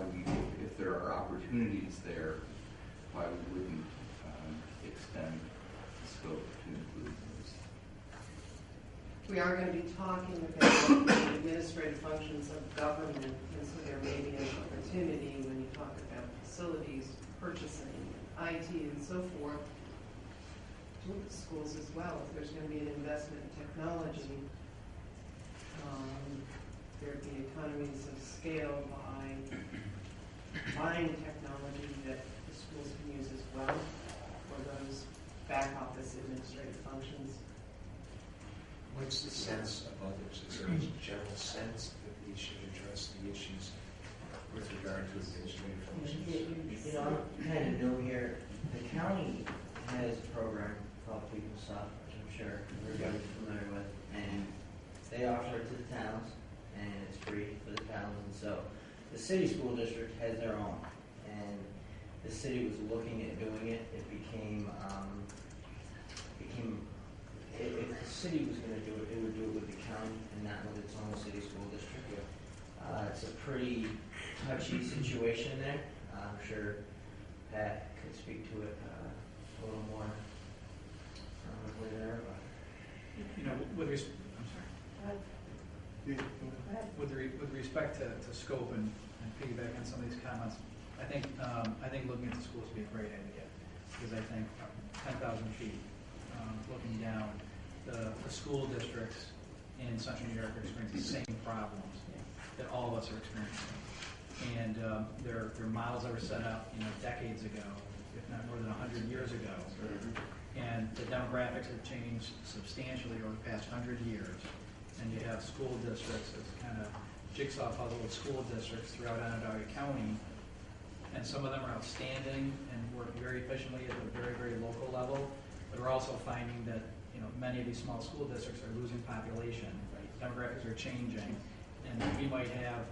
if there are opportunities there, why we wouldn't extend the scope to include those. We are going to be talking about the administrative functions of government, and so there may be an opportunity when you talk about facilities, purchasing, IT, and so forth, to look at schools as well. If there's going to be an investment in technology, there'd be economies of scale by buying technology that the schools can use as well for those back office administrative functions. What's the sense of others? Is there a general sense that we should address the issues with regard to administrative functions? You know, I'm kind of new here. The county has a program called PeopleSoft, which I'm sure everybody's familiar with, and they offer it to the towns, and it's free for the towns. And so the city school district has their own, and the city was looking at doing it. It became if the city was going to do it, it would do it with the county and not with its own city school district. It's a pretty touchy situation there. I'm sure Pat could speak to it a little more there. You know, with respect to scope and piggyback on some of these comments, I think looking at the schools would be a great idea, because I think 10,000 feet looking down, the school districts in Central New York are experiencing the same problems that all of us are experiencing, and their models that were set up decades ago, if not more than 100 years ago, and the demographics have changed substantially over the past 100 years. And you have school districts as kind of jigsaw puzzle with school districts throughout Onondaga County, and some of them are outstanding and work very efficiently at a very, very local level. But we're also finding that many of these small school districts are losing population. Demographics are changing, and we might have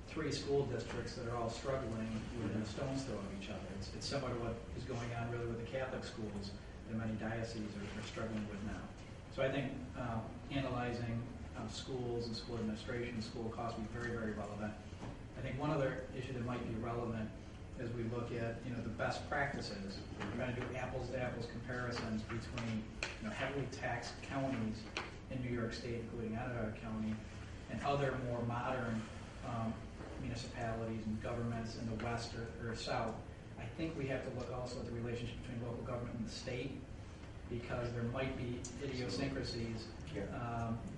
3 school districts that are all struggling within a stone's throw of each other. It's similar to what is going on really with the Catholic schools that many dioceses are struggling with now. So I think analyzing schools and school administration, school costs will be very, very relevant. I think one other issue that might be relevant as we look at the best practices. We're trying to do apples to apples comparisons between heavily taxed counties in New York State, including Onondaga County, and other more modern municipalities and governments in the west or south. I think we have to look also at the relationship between local government and the state, because there might be idiosyncrasies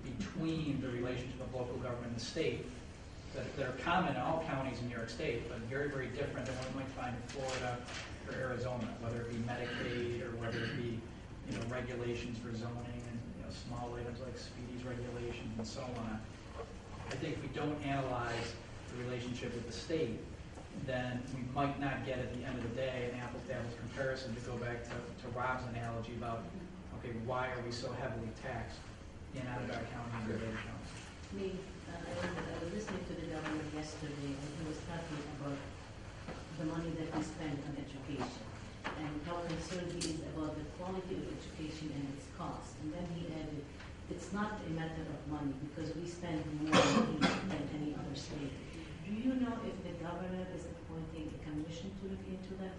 between the relationship of local government and the state that are common in all counties in New York State, but very, very different than what we might find in Florida or Arizona, whether it be Medicaid or whether it be regulations for zoning and small items like speedies regulations and so on. I think if we don't analyze the relationship with the state, then we might not get at the end of the day an apples-to-apples comparison, to go back to Rob's analogy about, okay, why are we so heavily taxed in Onondaga County and related counties? I was listening to the governor yesterday, and he was talking about the money that we spend on education and how concerned he is about the quality of education and its cost. And then he added, it's not a matter of money, because we spend more money than any other state. Do you know if the governor is appointing a commission to look into that?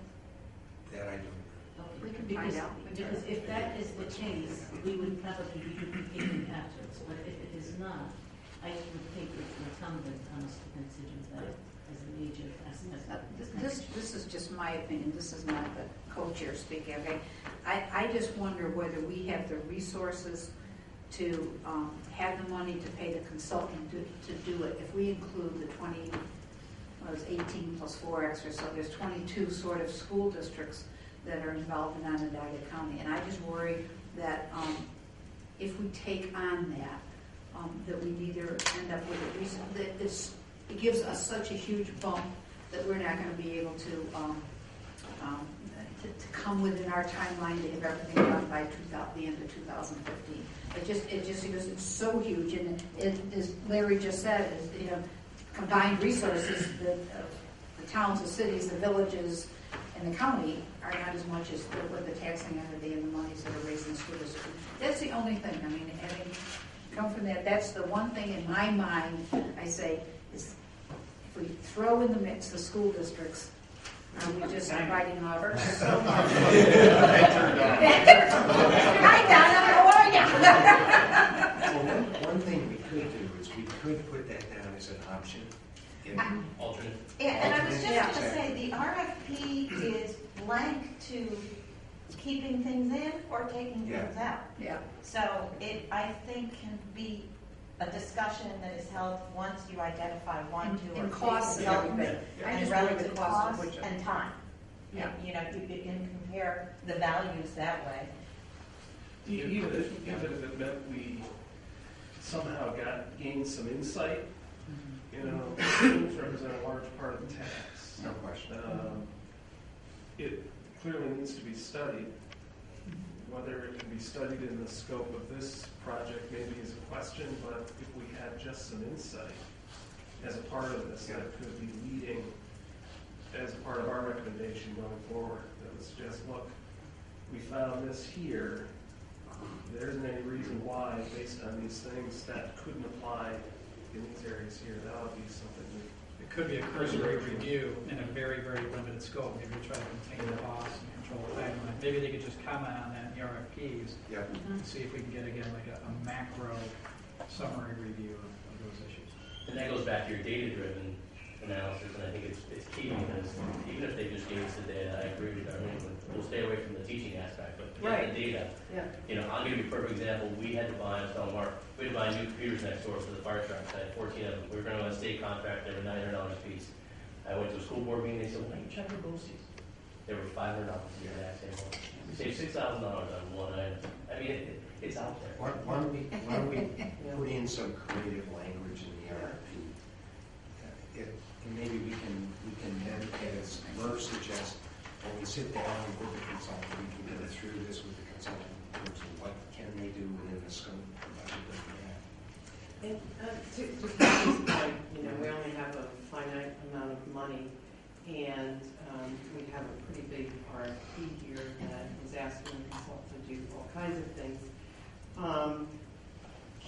That I don't. Okay. We can find out. Because if that is the case, we would probably be duplicating efforts. But if it is not, I would think it's incumbent on us to consider that as a major aspect. This is just my opinion. This is not the co-chair speaking. Okay, I just wonder whether we have the resources to have the money to pay the consultant to do it. If we include the 18 plus 4 extra, so there's 22 sort of school districts that are involved in Onondaga County, and I just worry that if we take on that, that we either end up with a reason that it gives us such a huge bump that we're not going to be able to come within our timeline to have everything done by the end of 2015. It just because it's so huge, and it, as Larry just said, is combined resources that the towns, the cities, the villages, and the county are not as much as what the taxing entity and the monies that are raised in the school district. That's the only thing, I mean, having come from that, that's the one thing in my mind, I say, is if we throw in the mix the school districts, are we just biting off so much? Hi, Donna, how are you? Well, one thing we could do is we could put that down as an option in Alternate. And I was just going to Exactly. say, the RFP is blank to keeping things in or taking things out. Yeah. So it, I think, can be a discussion that is held once you identify one, two, or And three costs and consultants, everything. I and just worry the relative cost of costs which. and time. Yeah. And, you know, you can compare the values that way. Even if it meant we somehow gained some insight, you know, schools represent a large part of the tax. No question. It clearly needs to be studied. Whether it can be studied in the scope of this project maybe is a question, but if we had just some insight as a part of this, that could be leading as a part of our recommendation going forward, that would suggest, look, we found this here. There isn't any reason why, based on these things, that couldn't apply in these areas here. That would be something we. It could be a cursory review in a very, very limited scope. Maybe try to contain the costs and control the timeline. Maybe they could just comment on that in the RFPs. Yeah. And see if we can get, again, like a macro summary review of those issues. And that goes back to your data-driven analysis, and I think it's key because even if they just gave us the data, I agree with Darlene, we'll stay away from the teaching aspect, but get the data. Yeah. You know, I'll give you a perfect example. We had to buy, I was telling Mark, we had to buy new computers next door for the fire trucks. I had 14 of them. We were going to a state contract. They were $900 a piece. I went to a school board meeting. They said, why don't you check your BOCES? They were $500 a year in that same one. We saved $6,000 on one item. I mean, it's out there. Why don't we put in some creative language in the RFP? And maybe we can then, as Murph suggests, when we sit down with the consultant, we can go through this with the consultant in terms of what can they do within the scope of the budget that we have. And to Kathy's point, you know, we only have a finite amount of money, and we have a pretty big RFP here that is asking the consultant to do all kinds of things.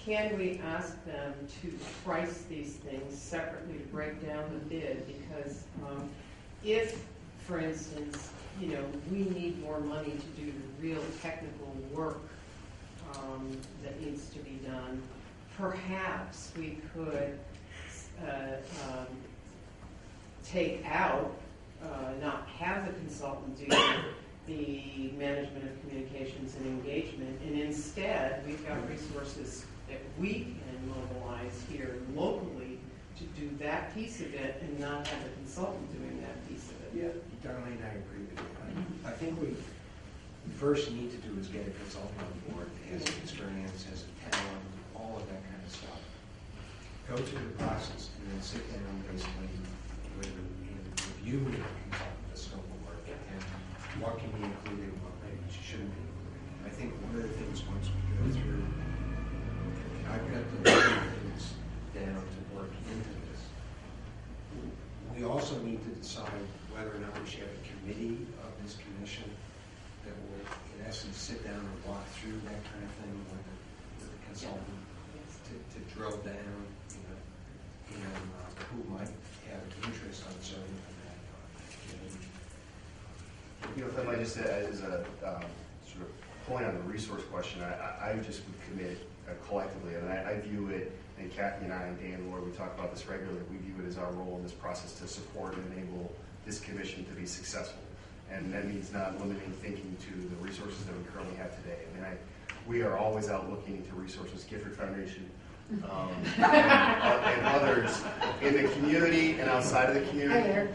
Can we ask them to price these things separately to break down the bid? Because if, for instance, you know, we need more money to do the real technical work that needs to be done, perhaps we could take out, not have the consultant do the management of communications and engagement, and instead we've got resources that we can mobilize here locally to do that piece of it and not have a consultant doing that piece of it. Yeah, Darlene, I agree with you. I think we first need to do is get a consultant on board that has experience, has a talent, all of that kind of stuff. Go through the process and then sit down basically with and review with the consultant the scope of work and what can be included and what maybe shouldn't be included. I think one of the things once we go through, I've got the things down to work into this. We also need to decide whether or not we should have a committee of this commission that will, in essence, sit down and walk through that kind of thing with the consultant to drill down, you know, who might have interest on serving on that committee. You know, if I might just say, as a sort of point on the resource question, I just would commit collectively, and I view it, and Kathy and I and Dan and Laura, we talk about this regularly, we view it as our role in this process to support and enable this commission to be successful. And that means not limiting thinking to the resources that we currently have today. I mean, we are always out looking into resources, Gifford Foundation, and others in the community and outside of the community.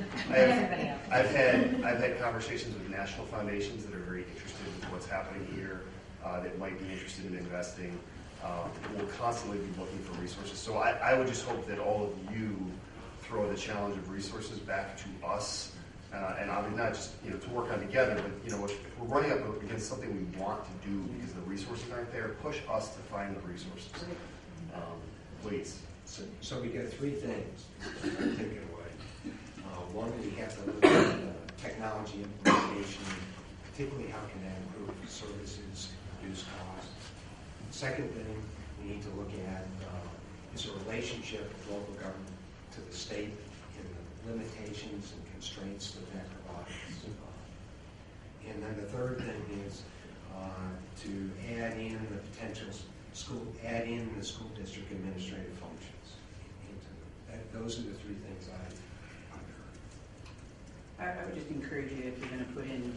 I've had conversations with national foundations that are very interested in what's happening here, that might be interested in investing. We'll constantly be looking for resources. So I would just hope that all of you throw the challenge of resources back to us, and obviously not just to work on together, but if we're running up against something we want to do because the resources aren't there, push us to find the resources. Please. So we get three things to take it away. One, we have to look at technology technology implementation, particularly how can that improve services, reduce costs. Second thing we need to look at is a relationship of local government to the state and the limitations and constraints that that provides. And then the third thing is to add in the potential add in the school district administrative functions into that. Those are the three things I would just encourage you, if you're going to put in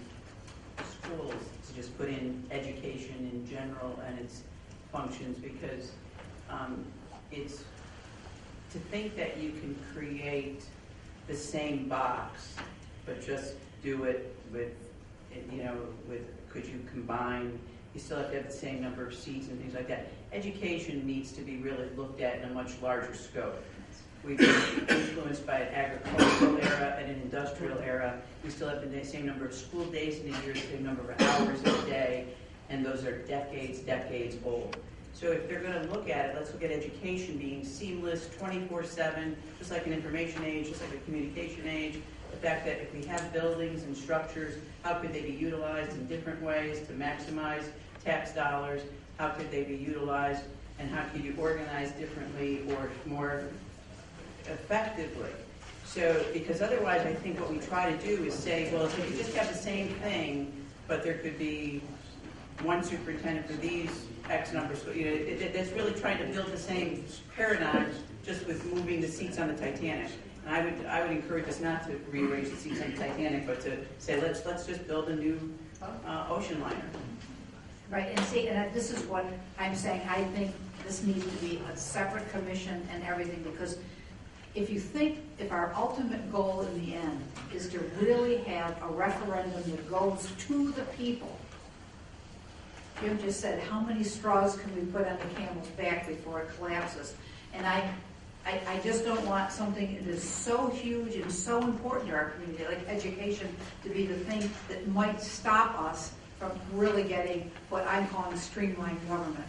schools, to just put in education in general and its functions, because it's to think that you can create the same box, but just do it with, could you combine, you still have to have the same number of seats and things like that. Education needs to be really looked at in a much larger scope. We've been influenced by an agricultural era and an industrial era. We still have the same number of school days in a year, the same number of hours in a day, and those are decades old. So if they're going to look at it, let's look at education being seamless, 24/7, just like an information age, just like a communication age. The fact that if we have buildings and structures, how could they be utilized in different ways to maximize tax dollars? How could they be utilized, and how could you organize differently or more effectively? So, because otherwise I think what we try to do is say, well, if you just have the same thing, but there could be one superintendent for these X numbers, that's really trying to build the same paradigm, just with moving the seats on the Titanic. And I would encourage us not to rearrange the seats on the Titanic, but to say, let's just build a new ocean liner. Right, and see, and this is what I'm saying, I think this needs to be a separate commission and everything, because if our ultimate goal in the end is to really have a referendum that goes to the people, Jim just said, how many straws can we put on the camel's back before it collapses? And I just don't want something that is so huge and so important to our community, like education, to be the thing that might stop us from really getting what I'm calling streamlined government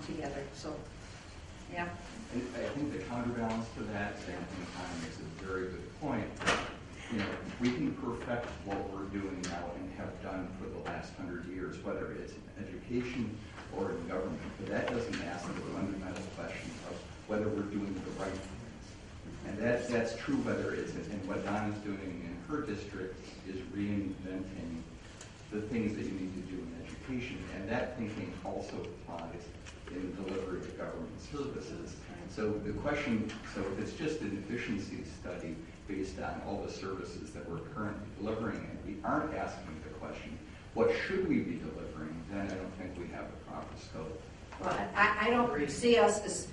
together. So, yeah. I think the counterbalance to that, and Tom makes a very good point, we can perfect what we're doing now and have done for the last 100 years, whether it's in education or in government, but that doesn't ask the fundamental question of whether we're doing the right things. And that's true whether it's, and what Donna's doing in her district is reinventing the things that you need to do in education, and that thinking also applies in the delivery of government services. So the question, if it's just an efficiency study based on all the services that we're currently delivering, and we aren't asking the question, what should we be delivering, then I don't think we have a proper scope. Well, I don't see us as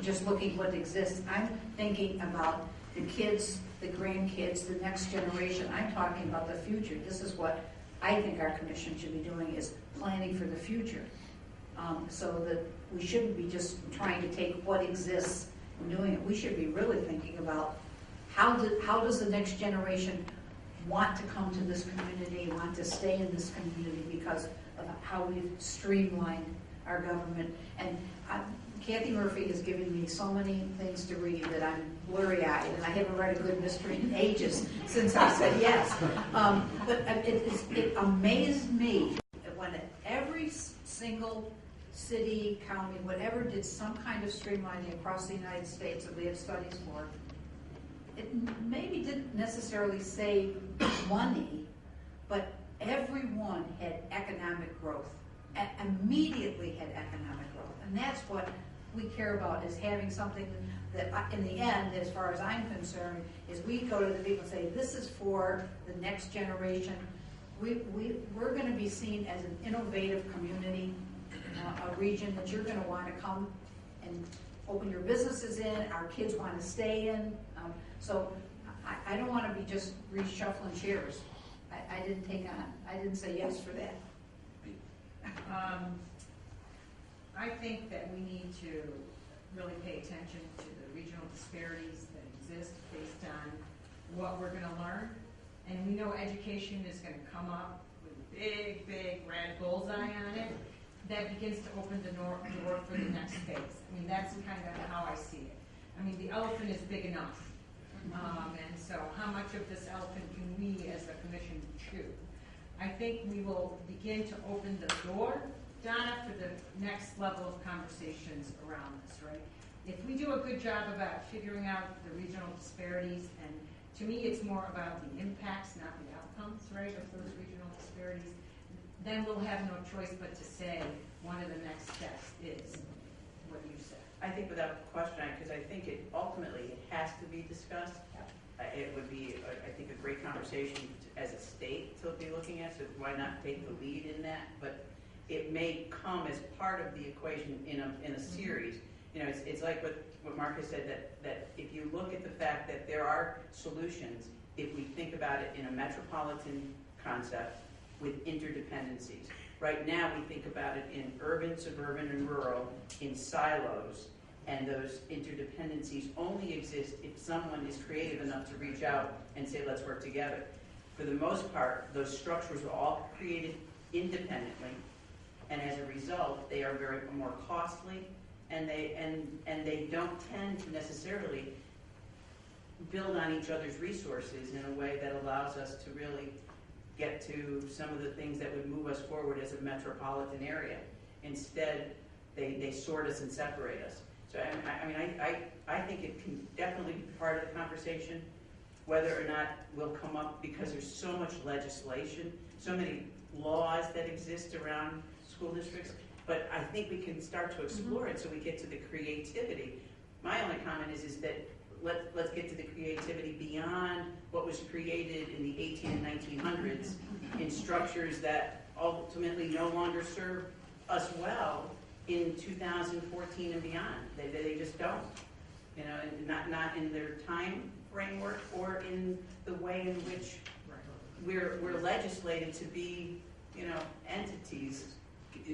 just looking what exists. I'm thinking about the kids, the grandkids, the next generation. I'm talking about the future. This is what I think our commission should be doing, is planning for the future. So that we shouldn't be just trying to take what exists and doing it. We should be really thinking about how does the next generation want to come to this community, want to stay in this community because of how we've streamlined our government. And Kathy Murphy has given me so many things to read that I'm blurry-eyed, and I haven't read a good mystery in ages since I said yes. But it amazed me that when every single city, county, whatever, did some kind of streamlining across the United States that we have studies for, it maybe didn't necessarily save money, but everyone had economic growth, immediately had economic growth. And that's what we care about, is having something that, in the end, as far as I'm concerned, is we go to the people and say, this is for the next generation. We're going to be seen as an innovative community, a region that you're going to want to come and open your businesses in, our kids want to stay in. So I don't want to be just reshuffling chairs. I didn't say yes for that. I think that we need to really pay attention to the regional disparities that exist based on what we're going to learn. And we know education is going to come up with a big red bullseye on it. That begins to open the door for the next phase. I mean, that's kind of how I see it. I mean, the elephant is big enough. And so how much of this elephant can we as a commission I think we will begin to open the door, Donna, for the next level of conversations around this, right? If we do a good job about figuring out the regional disparities, and to me, it's more about the impacts, not the outcomes, right, of those regional disparities, then we'll have no choice but to say one of the next steps is what you said. I think without question, because I think it ultimately it has to be discussed. It would be, I think, a great conversation as a state to be looking at, so why not take the lead in that? But it may come as part of the equation in a series. You know, it's like what Marcus said, that if you look at the fact that there are solutions, if we think about it in a metropolitan concept with interdependencies. Right now, we think about it in urban, suburban, and rural, in silos, and those interdependencies only exist if someone is creative enough to reach out and say, let's work together. For the most part, those structures are all created independently, and as a result, they are very more costly, and they don't tend to necessarily build on each other's resources in a way that allows us to really get to some of the things that would move us forward as a metropolitan area. Instead, they sort us and separate us. So I think it can definitely be part of the conversation. Whether or not will come up, because there's so much legislation, so many laws that exist around school districts, but I think we can start to explore it so we get to the creativity. My only comment is that let's get to the creativity beyond what was created in the 18 and 1900s in structures that ultimately no longer serve us well in 2014 and beyond. They just don't. You know, and not in their time framework or in the way in which we're legislated to be, you know, entities.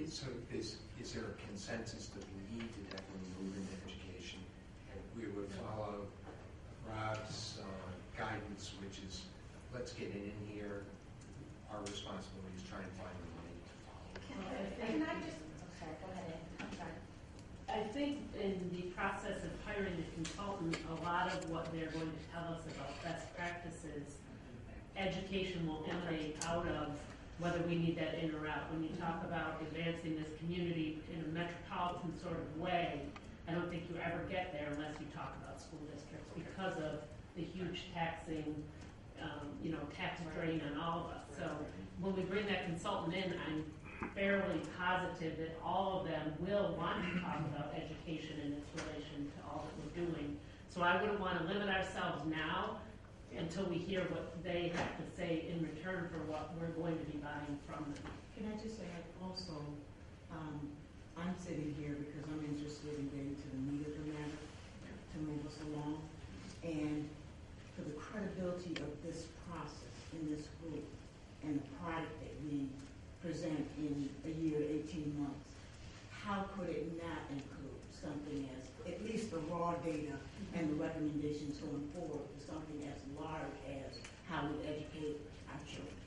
So is there a consensus that we need to definitely move into education, and we would follow Rob's guidance, which is let's get it in here. Our responsibility is try and find the money to follow. Can I just, sorry, go ahead. I'm sorry. I think in the process of hiring a consultant, a lot of what they're going to tell us about best practices, education will emanate out of whether we need that in or out. When you talk about advancing this community in a metropolitan sort of way, I don't think you ever get there unless you talk about school districts because of the huge taxing, tax drain on all of us. So when we bring that consultant in, I'm fairly positive that all of them will want to talk about education and its relation to all that we're doing. So I wouldn't want to limit ourselves now until we hear what they have to say in return for what we're going to be buying from them. Can I just add also, I'm sitting here because I'm interested in getting to the meat of the matter to move us along. And for the credibility of this process in this group and the product that we present in a year, 18 months, how could it not include something as, at least the raw data and the recommendations going forward for something as large as how we educate our children?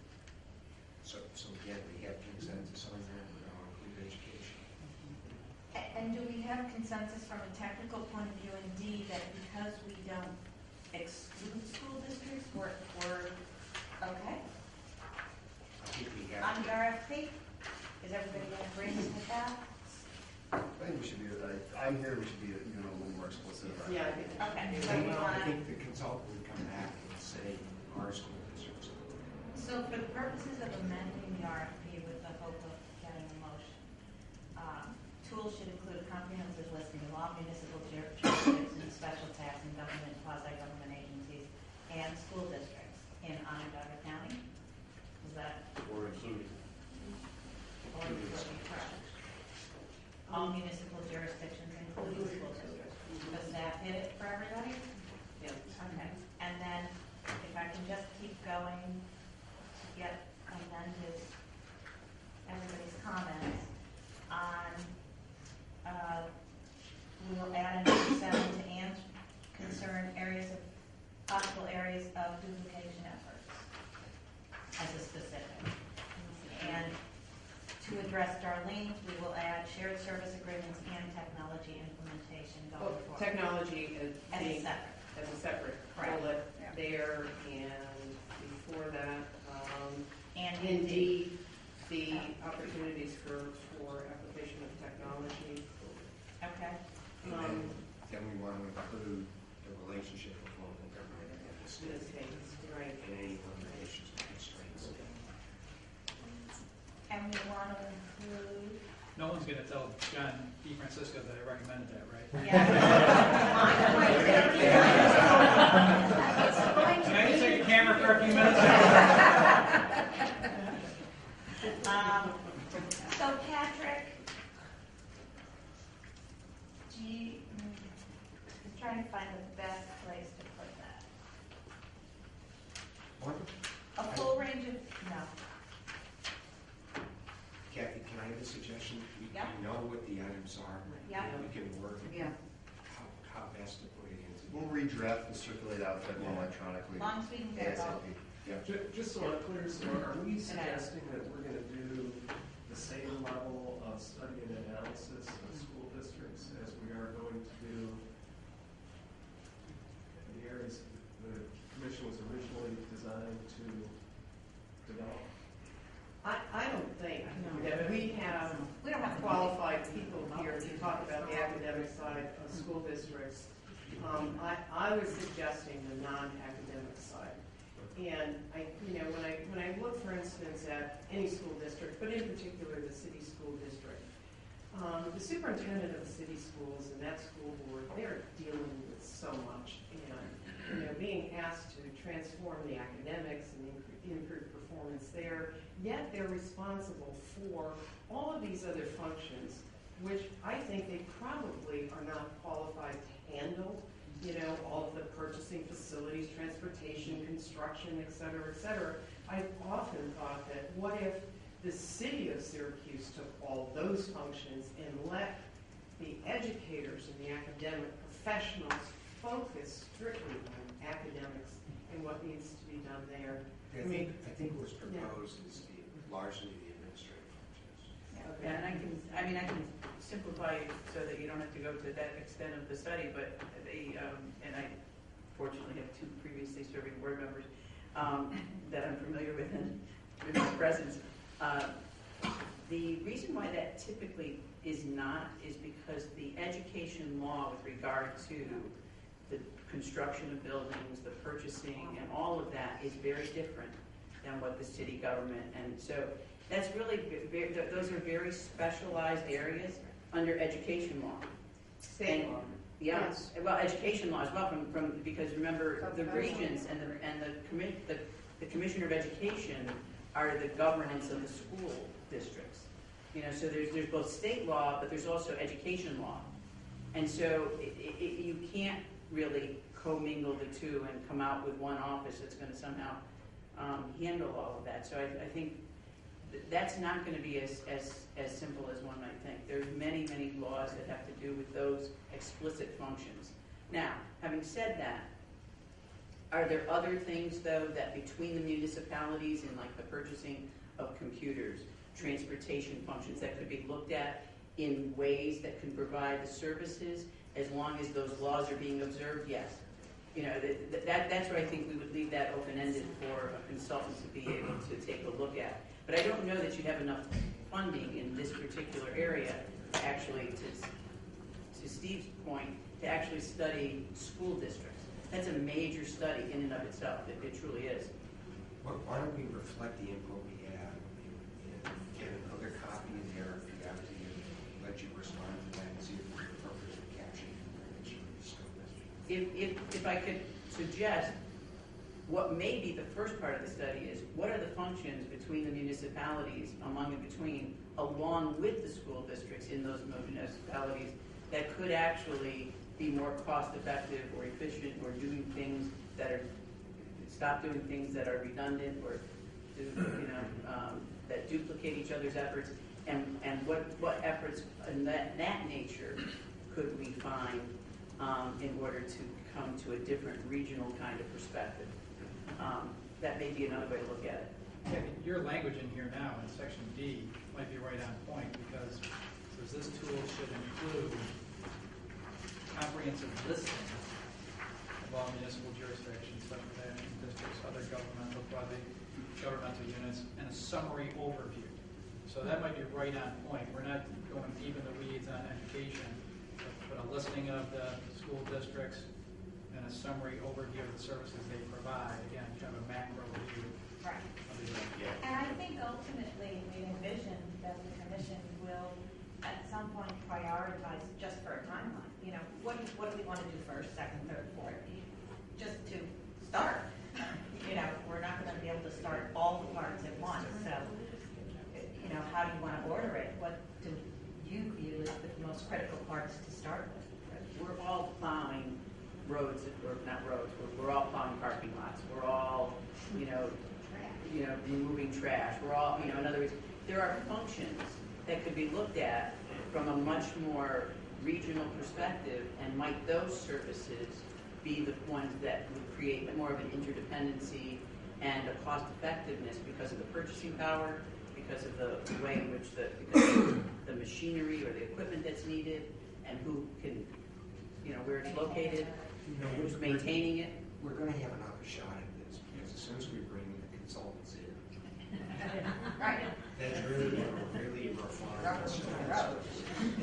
So again, we have consensus on that, include education. And do we have consensus from a technical point of view, indeed, that because we don't exclude school districts, we're okay? I think we have. On the RFP, is everybody in agreement with that? I think we should be, I'm here, we should be, a little more explicit about it. Yeah, I think Okay. So we I want think the consultant would come back and say our school districts. So for the purposes of amending the RFP with the hope of getting a motion, tools should include a comprehensive listing of all municipal jurisdictions and special tax and government, quasi-government agencies, and school districts in Onondaga County. Is that? Or including. Or including, correct. All municipal jurisdictions, including school districts. Does that hit it for everybody? Yeah. Okay. And then if I can just keep going to get amended everybody's comments on, we will add a number 7 to answer concern areas of possible areas of duplication efforts as a specific. And to address Darlene's, we will add shared service agreements and technology implementation going forward. Technology as a separate. bullet there, and before that, and And D, the opportunities for application of technology. Okay. Then we want to include the relationship of local government and the state. Right. And any limitations and constraints. And we want to include. No one's going to tell John DeFrancisco that I recommended that, right? Yeah. Can I take a camera for a few minutes? So Patrick, I'm trying to find the best place to put that. What? A full range of, no. Kathy, can I have a suggestion? We Yeah. know what the items are. Yeah. We can work Yeah. how best to put it into. We'll redraft and circulate out that more electronically. As long as we can get it all. ASAP. Yeah. Just so I'm clear, so are we suggesting that we're going to do the same level of study and analysis of school districts as we are going to do the areas the commission was originally designed to develop? I don't think that we have qualified people here to talk about the academic side of school districts. I was suggesting the non-academic side. And when I look, for instance, at any school district, but in particular the city school district, the superintendent of the city schools and that school board, they're dealing with so much. And being asked to transform the academics and improve performance there, yet they're responsible for all of these other functions, which I think they probably are not qualified to handle. All of the purchasing facilities, transportation, construction, et cetera, et cetera. I've often thought that what if the city of Syracuse took all those functions and let the educators and the academic professionals focus strictly on academics and what needs to be done there. I think what's proposed is largely the administrative functions. Yeah, and I can simplify it so that you don't have to go to that extent of the study, but and I fortunately have two previously serving board members that I'm familiar with in my presence. The reason why that typically is not is because the education law with regard to the construction of buildings, the purchasing, and all of that is very different than what the city government, and so that's really, those are very specialized areas under education law. State law. Yeah, well, education law as well, because remember, the regions and the commissioner of education are the governance of the school districts. So there's both state law, but there's also education law. And so you can't really commingle the two and come out with one office that's going to somehow handle all of that. So I think that's not going to be as simple as one might think. There's many, many laws that have to do with those explicit functions. Now, having said that, are there other things, though, that between the municipalities and like the purchasing of computers, transportation functions that could be looked at in ways that can provide the services as long as those laws are being observed? Yes. That's where I think we would leave that open-ended for a consultant to be able to take a look at. But I don't know that you'd have enough funding in this particular area to actually, to Steve's point, to actually study school districts. That's a major study in and of itself. It truly is. Why don't we reflect the input we have and get another copy in there if you have to, and let you respond to that and see if it's appropriately captured information in the school district. If I could suggest, what may be the first part of the study is, what are the functions between the municipalities, among and between, along with the school districts in those municipalities, that could actually be more cost-effective or efficient, or doing things that are, stop doing things that are redundant, or that duplicate each other's efforts, and what efforts in that nature could we find in order to come to a different regional kind of perspective. That may be another way to look at it. Yeah, your language in here now in section D might be right on point, because it says this tool should include comprehensive listing of all municipal jurisdictions, such as districts, other governmental bodies, governmental units, and a summary overview. So that might be right on point. We're not going deep in the weeds on education, but a listing of the school districts and a summary overview of the services they provide. Again, kind of a macro view. Right. And I think ultimately we envision that the commission will at some point prioritize just for a timeline. You know, what do we want to do first, second, third, fourth? Just to start. You know, we're not going to be able to start all the parts at once. So, you know, how do you want to order it? What do you view as the most critical parts to start with? We're all plowing roads, or not roads, we're all plowing parking lots. We're all, you know, removing trash. We're all, you know, in other words, there are functions that could be looked at from a much more regional perspective, and might those services be the ones that would create more of an interdependency and a cost effectiveness because of the purchasing power, because of the way in which the machinery or the equipment that's needed, and who can, you know, where it's located, who's maintaining it. We're going to have another shot at this, because as soon as we bring the consultants in, Right. that's really refined.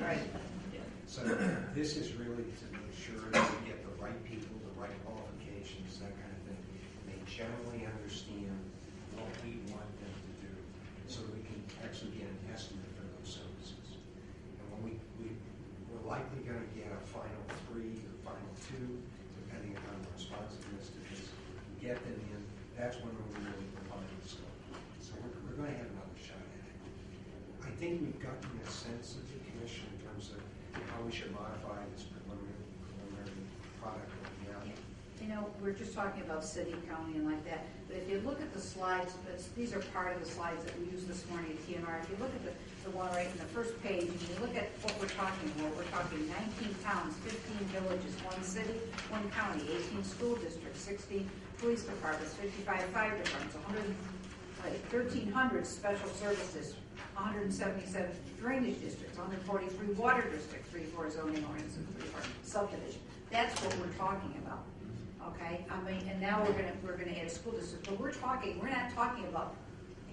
Right. So this is really to make sure that we get the right people, the right qualifications, that kind of thing. They generally understand what we want them to do, so we can actually get an estimate for those services. And when we're likely going to get a final 3 or final 2, depending upon the responsiveness to this. We get them in, that's when we really refine the scope. So we're going to have another shot at it. I think we've gotten a sense of the commission in terms of how we should modify this preliminary product right now. You know, we're just talking about city, county, and like that, but if you look at the slides, these are part of the slides that we used this morning at TNR. If you look at the one right in the first page, and you look at what we're talking about, we're talking 19 towns, 15 villages, 1 city, 1 county, 18 school districts, 16 police departments, 55 fire departments, 1,300 special services, 177 drainage districts, 143 water districts, 3 zoning ordinances, and 3 subdivision. That's what we're talking about. Okay, I mean, and now we're gonna add school districts, but we're not talking about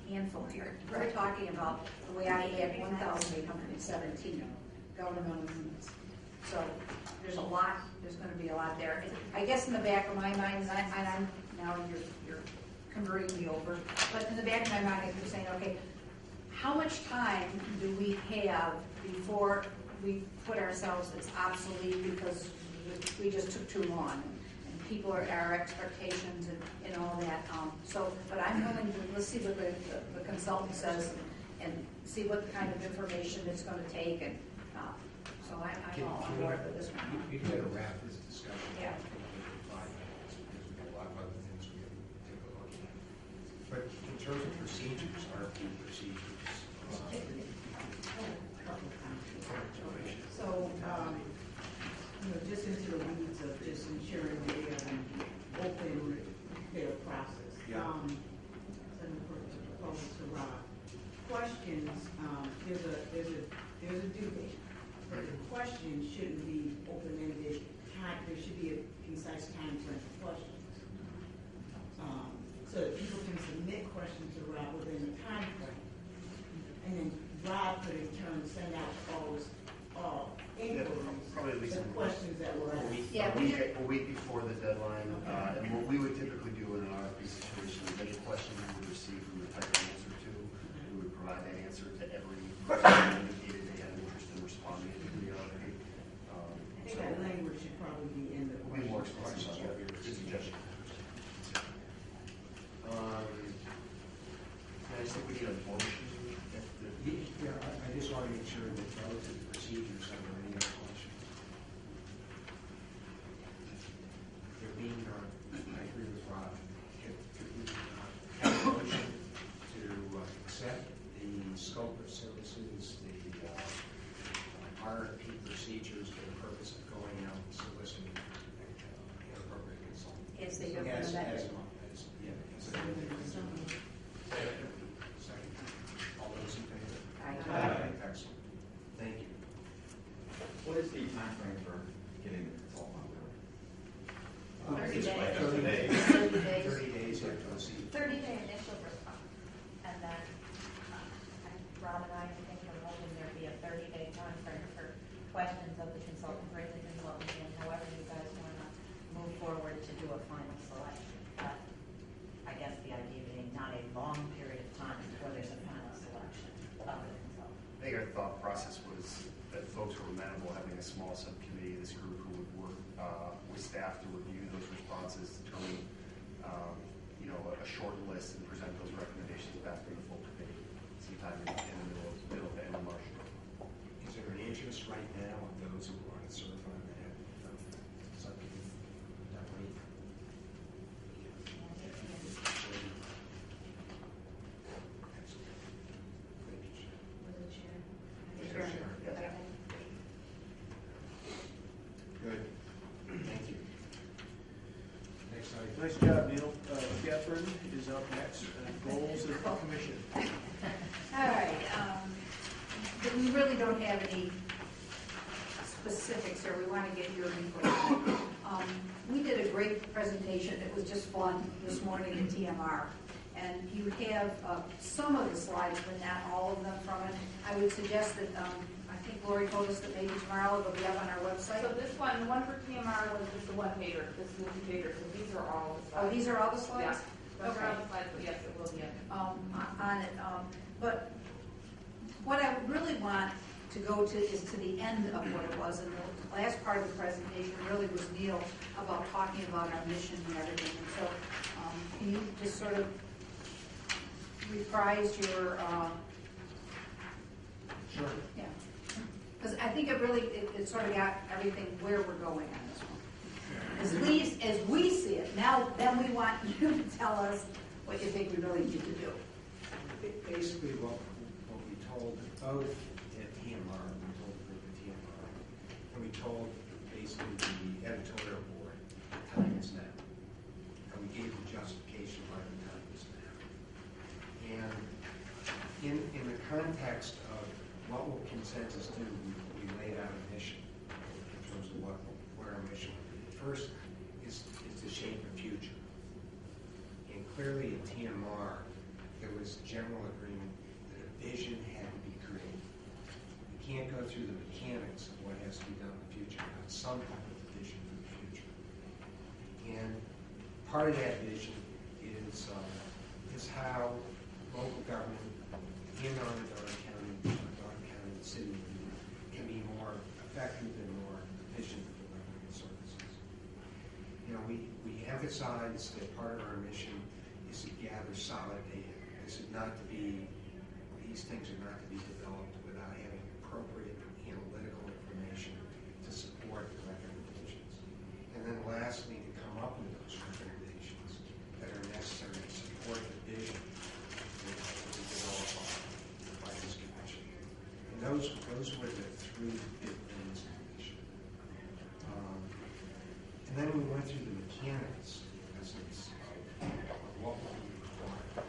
a handful here. We're talking about the way I add 1,817 governmental units. So there's gonna be a lot there. And I guess in the back of my mind, and I'm now you're converting me over, but in the back of my mind, I keep saying, okay, how much time do we have before we put ourselves as obsolete because we just took too long? People are our expectations and all that. But I'm willing to, let's see what the consultant says and see what kind of information it's going to take. And so I'm all on board with this one. You can wrap this discussion Yeah. up in 5 minutes, because we've got a lot of other things we have to take a look at. But in terms of procedures, RFP procedures. So, just into the weeds of just ensuring they open their process. Yeah. Send the proposal to Rob. Questions, there's a due date, but the questions shouldn't be open-ended. There should be a concise time frame for questions. So that people can submit questions to Rob within the time frame. And then Rob could in turn send out those inquiries, Probably at least the questions that were asked. a week before the deadline. And what we would typically do in an RFP situation is any question we would receive, we would type an answer to. We would provide that answer to every person who indicated they had an interest in responding to the RFP. I think that language should probably be in the We'll be more questions. explicit on that. Good suggestion. I just think we need a motion. Yeah, I just want to make sure that relative to procedures, are there any other questions? There being none, I agree with Rob. If we have a motion to accept the scope of services, the RFP procedures for the purpose of going out and soliciting inappropriate consultants. Yes, they do. Second. All those in favor? Aye. Excellent. Thank you. What is the time frame for getting the consultant on board? 30 days. 30 days. 30 days. 30 days after receipt. 30-day initial response. thought process was that folks were amenable having a small subcommittee, this group who would work with staff to review those responses, determine a short list and present those recommendations back to the full committee sometime in the middle to end of March. Is there an interest right now of those who want to serve on that subcommittee? That way? Good. Thank you. Next item. Nice job, Neil. Catherine is up next. Goals of the commission. All right, but we really don't have any specifics here. We want to get your input. We did a great presentation. It was just fun this morning at TMR. And you have some of the slides, but not all of them from it. I would suggest that, I think Lori told us that maybe tomorrow it'll be up on our website. So this one, the one for TMR was just the one pager, this is the pager, so these are all the slides. Oh, these are all the slides? Yeah, those are all the slides, but yes, it will be up. On it. But what I really want to go to is to the end of what it was. And the last part of the presentation really was Neil about talking about our mission and everything. And so can you just sort of reprise your... Sure. Yeah. Because I think it really, it sort of got everything where we're going on this one. At least as we see it. Now, then we want you to tell us what you think we really need to do. Basically, what we told both at TMR, we told the group at TMR, and we told basically the editorial board, the time is now. And we gave the justification why the time is now. And in the context of what will consensus do, we laid out a mission in terms of what our mission would be. First is to shape the future. And clearly at TMR, there was general agreement that a vision had to be created. You can't go through the mechanics of what has to be done in the future without some type of vision for the future. And part of that vision is how local government in Onondaga County, the city, can be more effective and more efficient at delivering the services. You know, we emphasize that part of our mission is to gather solid data. This is not to be, these things are not to be developed without having appropriate analytical information to support the recommendations. And then lastly, to come up with those recommendations that are necessary to support the vision that we develop by this commission. And those were the three big things in the mission. And then we went through the mechanics, in essence, of what would be required.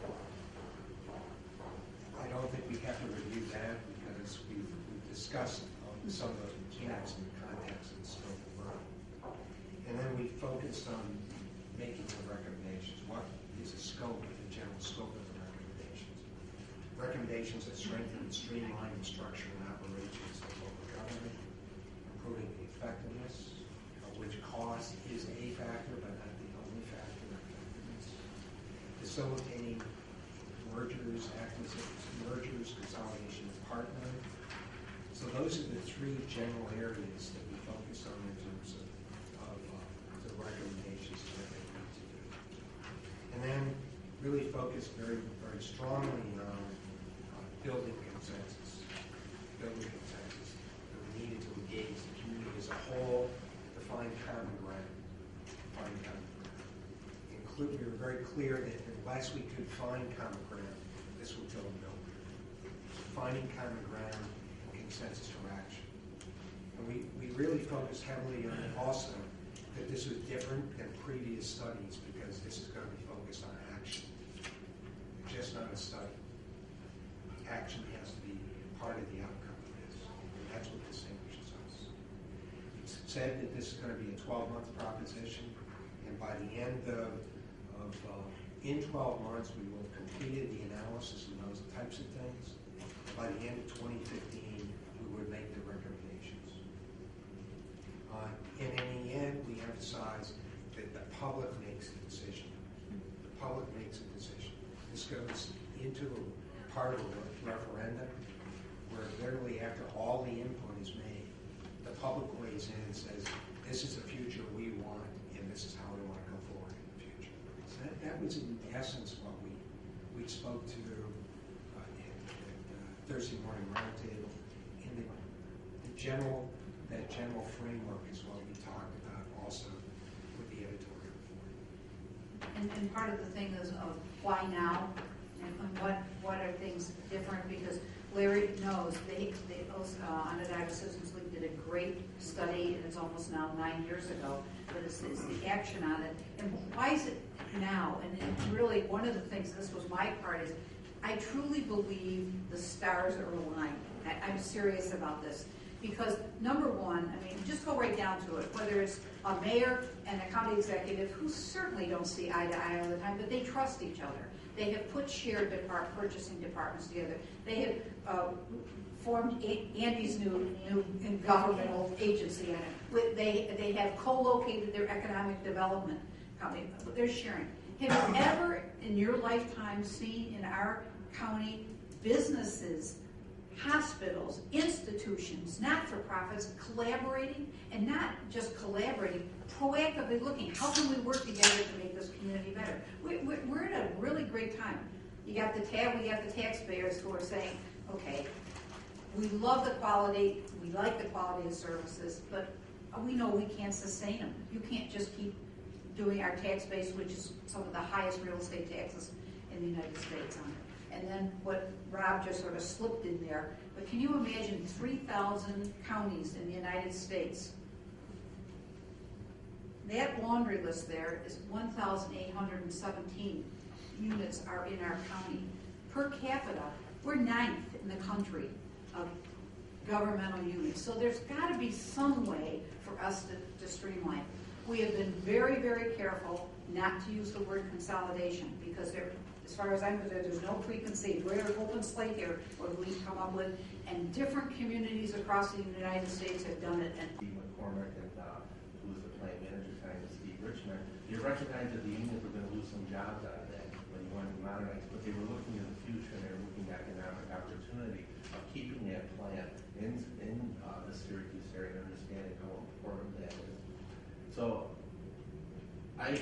I don't think we have to review that because we've discussed some of those mechanics in the context of the scope of work. And then we focused on making the recommendations. What is the scope, the general scope of the recommendations? Recommendations that strengthen and streamline the structure and operations of local government, improving the effectiveness, of which cost is a factor but not the only factor in effectiveness, facilitating mergers, acquisitions, consolidation, and partnering. So those are the three general areas that we focus on in terms of the recommendations that they need to do. And then really focus very, very strongly on building consensus. That we needed to engage the community as a whole to find common ground. We were very clear that unless we could find common ground, this would go nowhere. Finding common ground and consensus for action. And we really focused heavily on also that this was different than previous studies because this is going to be focused on action. It's just not a study. Action has to be part of the outcome of this. And that's what distinguishes us. It's said that this is going to be a 12-month proposition, and by the end of in 12 months, we will have completed the analysis of those types of things. By the end of 2015, we would make the recommendations. And in the end, we emphasize that the public makes the decision. The public makes a decision. This goes into a part of the referendum, where literally after all the input is made, the public weighs in and says, this is the future we want, and this is how we want to go forward in the future. So that was in essence what we spoke to at Thursday morning roundtable. And that general framework is what we talked about also with the editorial board. And part of the thing is of why now, and what are things different, because Larry knows, Onondaga Citizens League did a great study, and it's almost now 9 years ago, but it's the action on it. And why is it now? And really, one of the things, this was my part, is I truly believe the stars are aligned. I'm serious about this. Because number one, I mean, just go right down to it, whether it's a mayor and a county executive who certainly don't see eye to eye all the time, but they trust each other. They have put shared purchasing departments together. They have formed Andy's new governmental agency on it. They have co-located their economic development company. They're sharing. Have you ever in your lifetime seen in our county businesses, hospitals, institutions, not-for-profits collaborating, and not just collaborating, proactively looking, how can we work together to make this community better? We're at a really great time. We got the taxpayers who are saying, okay, we love the quality, we like the quality of services, but we know we can't sustain them. You can't just keep doing our tax base, which is some of the highest real estate taxes in the United States on it. And then what Rob just sort of slipped in there, but can you imagine 3,000 counties in the United States? That laundry list there is 1,817 units are in our county. Per capita, we're 9th in the country of governmental units. So there's got to be some way for us to streamline. We have been very, very careful not to use the word consolidation, because as far as I'm concerned, there's no preconceived. We're an open slate here, what we've come up with, and different communities across the United States have done it. And Steve McCormick, and who was the plant manager time with Steve Richmond, they recognized that the unions were going to lose some jobs out of that when you wanted to modernize, but they were looking to the future, and they were looking at economic opportunity of keeping that plant in the Syracuse area and understanding how important that is. So I'm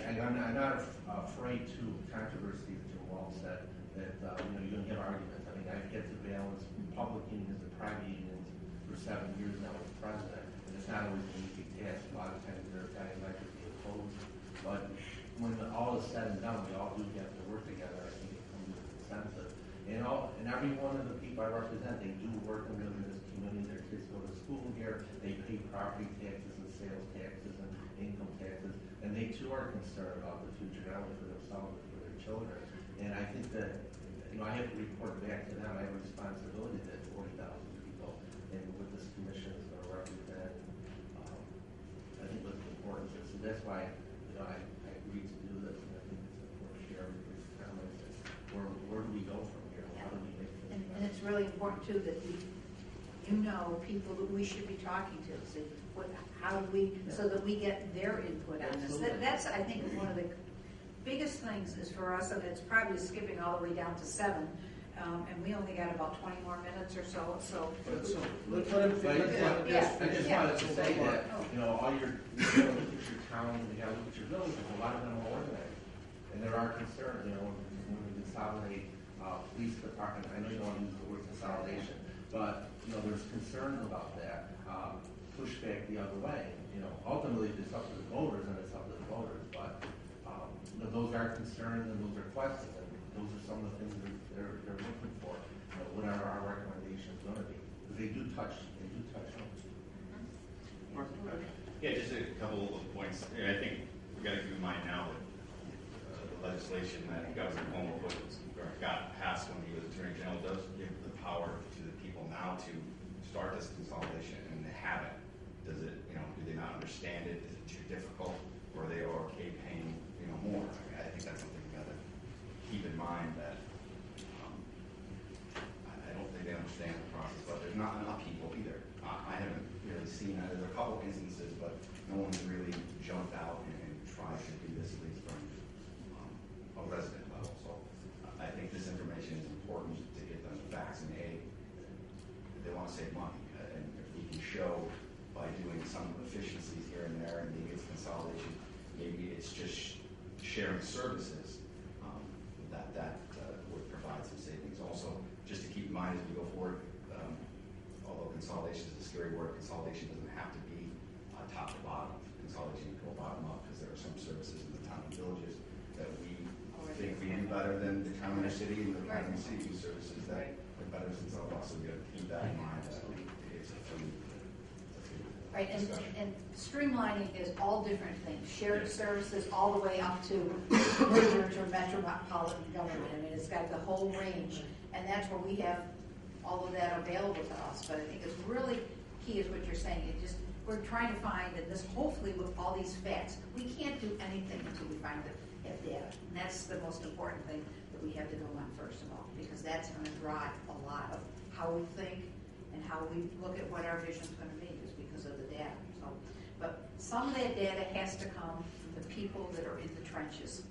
not afraid to controversy, as Jim Wall said, that you're going to have arguments. I mean, I've had to balance public unions and private unions for 7 years now as president, and it's not always an easy task. A lot of times they're diametrically opposed. But when all is said and done, we all do have to work together. I think it comes to a consensus. And every one of the people I represent, they do work and live in this community. Their kids go to school here. They pay property taxes and sales taxes and income taxes. And they too are concerned about the future, not only for themselves, but for their children. And I think that, I have to report back to them. I have a responsibility to 40,000 people. And what this commission is going to represent, I think what's important is, so that's why, I agreed to do this. And I think it's important to share everybody's comments. Where do we go from here? How do we make things better? And it's really important too that people that we should be talking to. So how do we, so that we get their input on this. That's, I think, one of the biggest things is for us, and it's probably skipping all the way down to 7, and we only got about 20 more minutes or so. I just wanted to say that, all your, you gotta look at your towns, you gotta look at your villages, a lot of them are organized. And there are concerns, when we consolidate police department, I know you don't want to use the word consolidation, but, there's concerns about that, pushback the other way. Ultimately, it's up to the voters, and it's up to the voters, but those are concerns and those are questions, and those are some of the things they're looking for. What are our recommendations going to be? Because they do touch on. Yeah, just a couple of points. I think we got to keep in mind now that the legislation that Governor Cuomo got passed when he was Attorney General does give the power to the people now to start this consolidation, and they haven't. Does it, do they not understand it? Is it too difficult? Or are they okay paying, more? I think that's something we got to keep in mind, that I don't think they understand the process, but there's not enough people either. I haven't really seen that. There's a couple instances, but no one's really jumped out and tried to do this, at least from a resident level. So I think this information is important to get them the facts, and they want to save money. And if we can show by doing some efficiencies here and there, and maybe it's consolidation, maybe it's just sharing services, that would provide some savings. Also, just to keep in mind as we go forward, although consolidation is a scary word, consolidation doesn't have to be top to bottom. Consolidation can go bottom up, because there are some services in the town and villages that we think we do better than the county or city, and the county and city do services that are better than some of us. So we got to keep that in mind. It's a food. Right, and streamlining is all different things, shared services all the way up to mergers or metropolitan government. I mean, it's got the whole range, and that's where we have all of that available to us. But I think it's really key is what you're saying. We're trying to find, and this hopefully with all these facts, we can't do anything until we find the data. And that's the most important thing that we have to go on first of all, because that's going to drive a lot of how we think and how we look at what our vision is going to be, is because of the data. So, but some of that data has to come from the people that are in the trenches,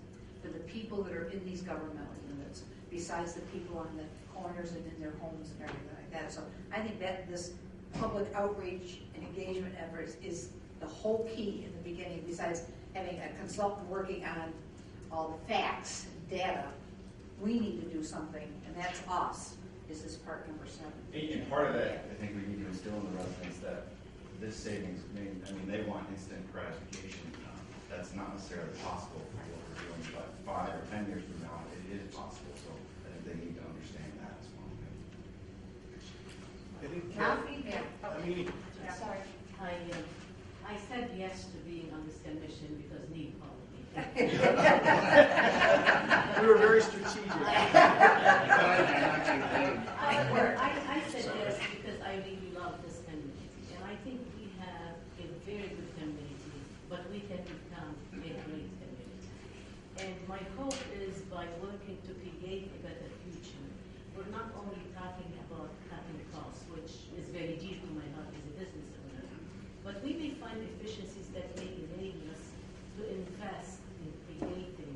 for the people that are in these governmental units, besides the people on the corners and in their homes and everything like that. So I think that this public outreach and engagement efforts is the whole key in the beginning, besides having a consultant working on all the facts and data. We need to do something, and that's us. This is part number 7. And part of that, I think we need to instill in the residents that this savings, they want instant gratification. That's not necessarily possible for what we're doing, but 5 or 10 years from now, it is possible. So I think they need to understand that as well. Sorry. I said yes to being on this commission because Neil called me. We were very strategic. I said yes because I really love this community, and I think we have a very good community, but we can become a great community. And my hope is by working to create a better future, we're not only talking about cutting costs, which is very dear to my heart as a business owner, but we may find efficiencies that may enable us to invest in creating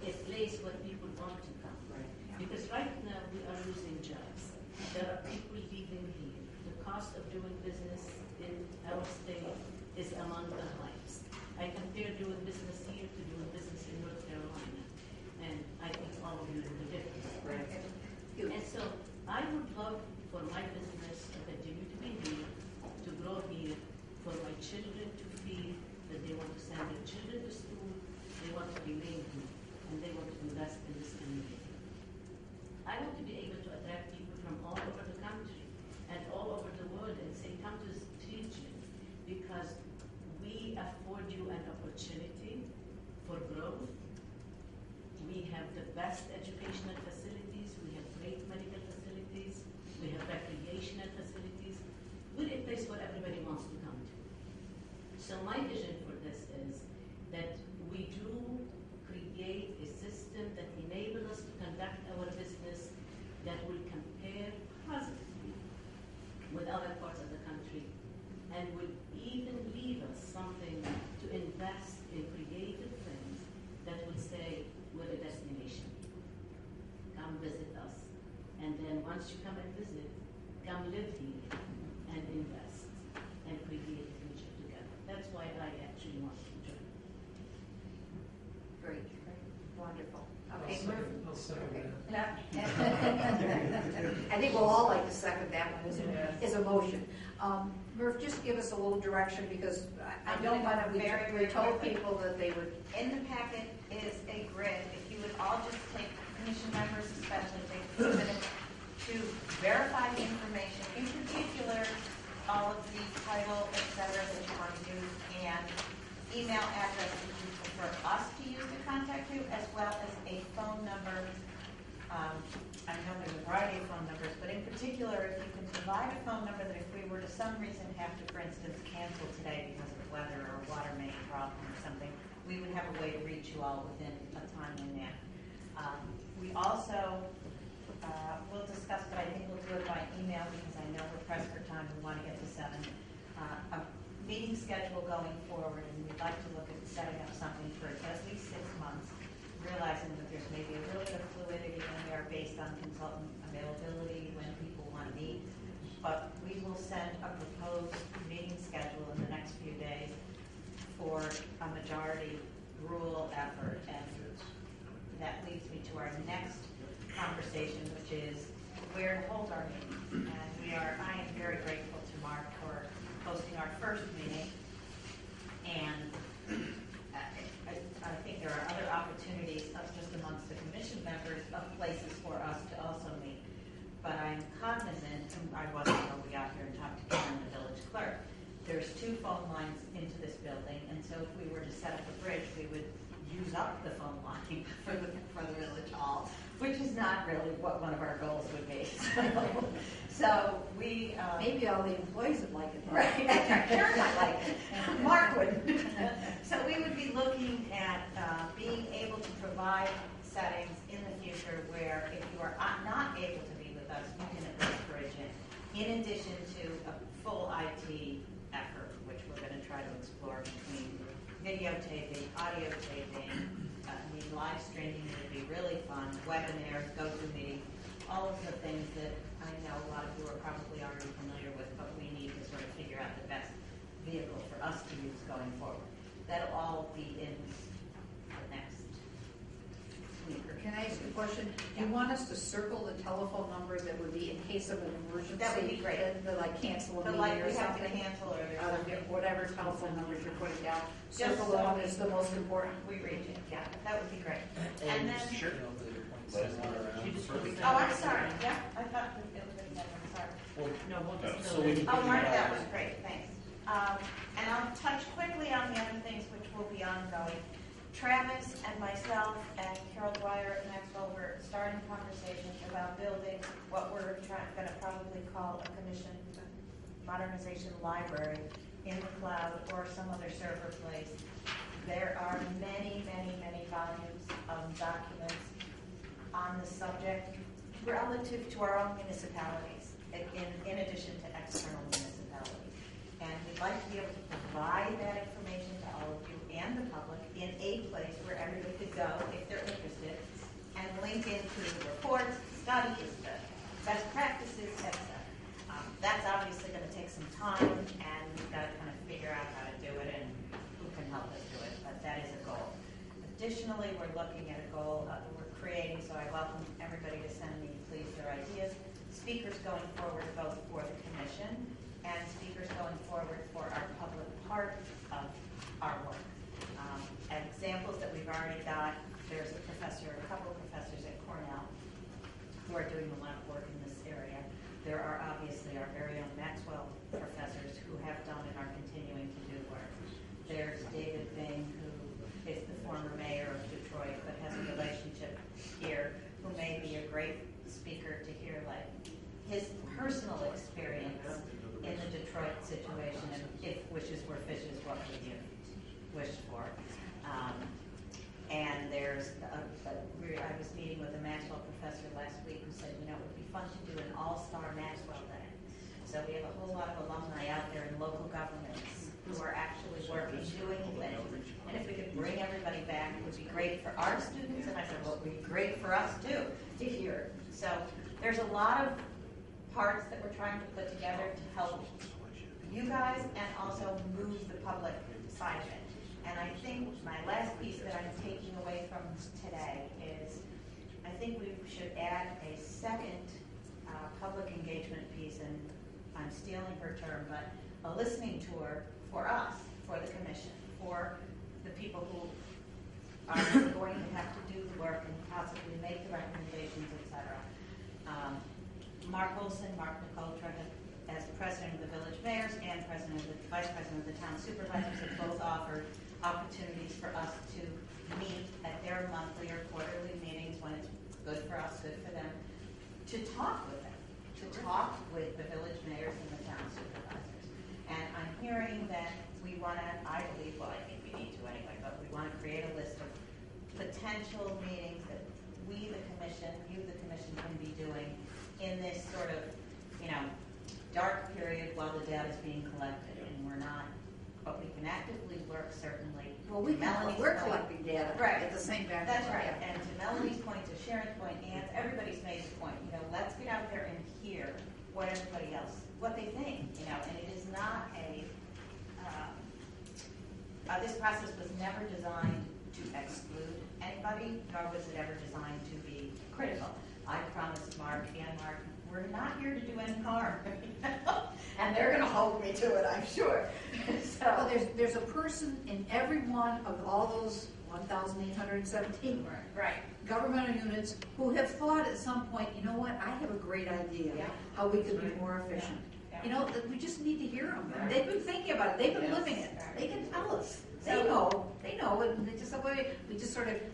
a place where people want to come. Because right now we are losing jobs. There are people leaving here. The cost of doing business in our state is among the highest. I compare doing business here to doing business in North Carolina, and I think all of you know the difference. And so I would love for my business to continue to be here, to grow here, for my children to feel that they want to send their children to school, they want to remain here, and they want to invest in this community. I want to be able to attract people from all over the country and all over the world and say, come to this region, because we afford you an opportunity for growth. We have the best educational facilities, we have great medical facilities, we have recreational facilities. We're a place where everybody wants to come to. So my vision for this is that we do create a system that enables us to conduct our business that will compare positively with other parts of the country and will even leave us something to invest in creative things that will say we're a destination. Come visit us. And then once you come and visit, come live here and invest and create a future together. That's why I actually want to join. Great. Wonderful. Okay, I'll second that. I think we'll all like to second that one as a motion. Murph, just give us a little direction, because I don't want to, we told people that they would. In the packet is a grid. If you would all just take, commission members especially, take a minute to verify the information, in particular, all of the title, et cetera, that you want to use, and email address that you prefer us to use to contact you, as well as a phone number. I know there's a variety of phone numbers, but in particular, if you can provide a phone number that if we were to some reason have to, for instance, cancel today because of weather or water main problem or something, we would have a way to reach you all within a time in that. We also will discuss, but I think we'll do it by email because I know we're pressed for time. We want to get to 7. A meeting schedule going forward, and we'd like to look at setting up something for at least 6 months, realizing that there's maybe a little bit of fluidity in there based on consultant availability when people want to meet. but we will send a proposed meeting schedule in the next few days for a majority rule effort. And that leads me to our next conversation, which is where to hold our meetings. And I am very grateful to Mark for hosting our first meeting. And I think there are other opportunities just amongst the commission members of places for us to also meet. But I'm cognizant, and I wasn't when we got here and talked to Karen, the village clerk. There's 2 phone lines into this building, and so if we were to set up a bridge, we would use up the phone line for the village hall, which is not really what one of our goals would be. So we maybe all the employees would like it. Right, Karen might like it. Mark wouldn't. So we would be looking at being able to provide settings in the future where if you are not able to be with us, you can at least bridge in addition to a full IT effort, which we're going to try to explore between videotaping, audio taping, live streaming would be really fun, webinars, GoToMeeting, all of the things that I know a lot of you are probably already familiar with, but we need to sort of figure out the best vehicle for us to use going forward. That'll all be in the next week. Can I ask you a question? Do you want us to circle the telephone number that would be in case of an emergency? That would be great. The like cancel a The meeting like or we have to something? cancel or Whatever telephone numbers you're putting down. Just Circle so the one that's the most important. we reach it, yeah, that would be great. And then, Sure. oh, I'm sorry, yeah, I thought that it was in there, I'm sorry. No, we'll just So we can Oh, put Mark, it that out. was great, thanks. And I'll touch quickly on the other things which will be ongoing. Travis and myself and Carol Dwyer at Maxwell were starting conversations about building what we're going to probably call a commission modernization library in the cloud or some other server place. There are many, many, many volumes of documents on the subject relative to our own municipalities, in addition to external municipalities. And we'd like to be able to provide that information to all of you and the public in a place where everybody could go if they're interested and link into the reports, studies, the best practices, etc. That's obviously going to take some time, and we've got to kind of figure out how to do it and who can help us do it, but that is a goal. Additionally, we're looking at a goal that we're creating, so I welcome everybody to send me, please, their ideas. Speakers going forward both for the commission and speakers going forward for our public part of our work. Examples that we've already got, there's a couple of professors at Cornell who are doing a lot of work in this area. There are obviously our very own Maxwell professors who have done and are continuing to do work. There's David Bing, who is the former mayor of Detroit, but has a relationship here, who may be a great speaker to hear like his personal experience in the Detroit situation, and if wishes were fishes, what would you wish for? And there's, I was meeting with a Maxwell professor last week who said, it would be fun to do an all-star Maxwell Day. So we have a whole lot of alumni out there in local governments who are actually working, doing things. And if we could bring everybody back, it would be great for our students. And I said, well, it would be great for us too, to hear. So there's a lot of parts that we're trying to put together to help you guys and also move the public side of it. And I think my last piece that I'm taking away from today is I think we should add a second public engagement piece, and I'm stealing her term, but a listening tour for us, for the commission, for the people who are going to have to do the work and possibly make the recommendations, etc. Mark Olson, Mark McCultra, as president of the village mayors and vice president of the town supervisors, have both offered opportunities for us to meet at their monthly or quarterly meetings when it's good for us, good for them, to talk with them, to talk with the village mayors and the town supervisors. And I'm hearing that we want to, I believe, well, I think we need to anyway, but we want to create a list of potential meetings that we, the commission, you, the commission, can be doing in this sort of, dark period while the data is being collected, and we're not, but we can actively work certainly. Well, we're collecting data right at the same time. That's right. And to Melanie's point, to Sharon's point, and everybody's made the point. Let's get out there and hear what everybody else what they think, and it is not this process was never designed to exclude anybody, nor was it ever designed to be critical. I promised Mark and Mark, we're not here to do any harm, and they're going to hold me to it, I'm sure. Well, there's a person in every one of all those 1,817 Right. governmental units who have thought at some point, you know what, I have a great idea how we could be more efficient. You know, that we just need to hear them. And they've been thinking about it. They've been living it. They can tell us. They know, and they just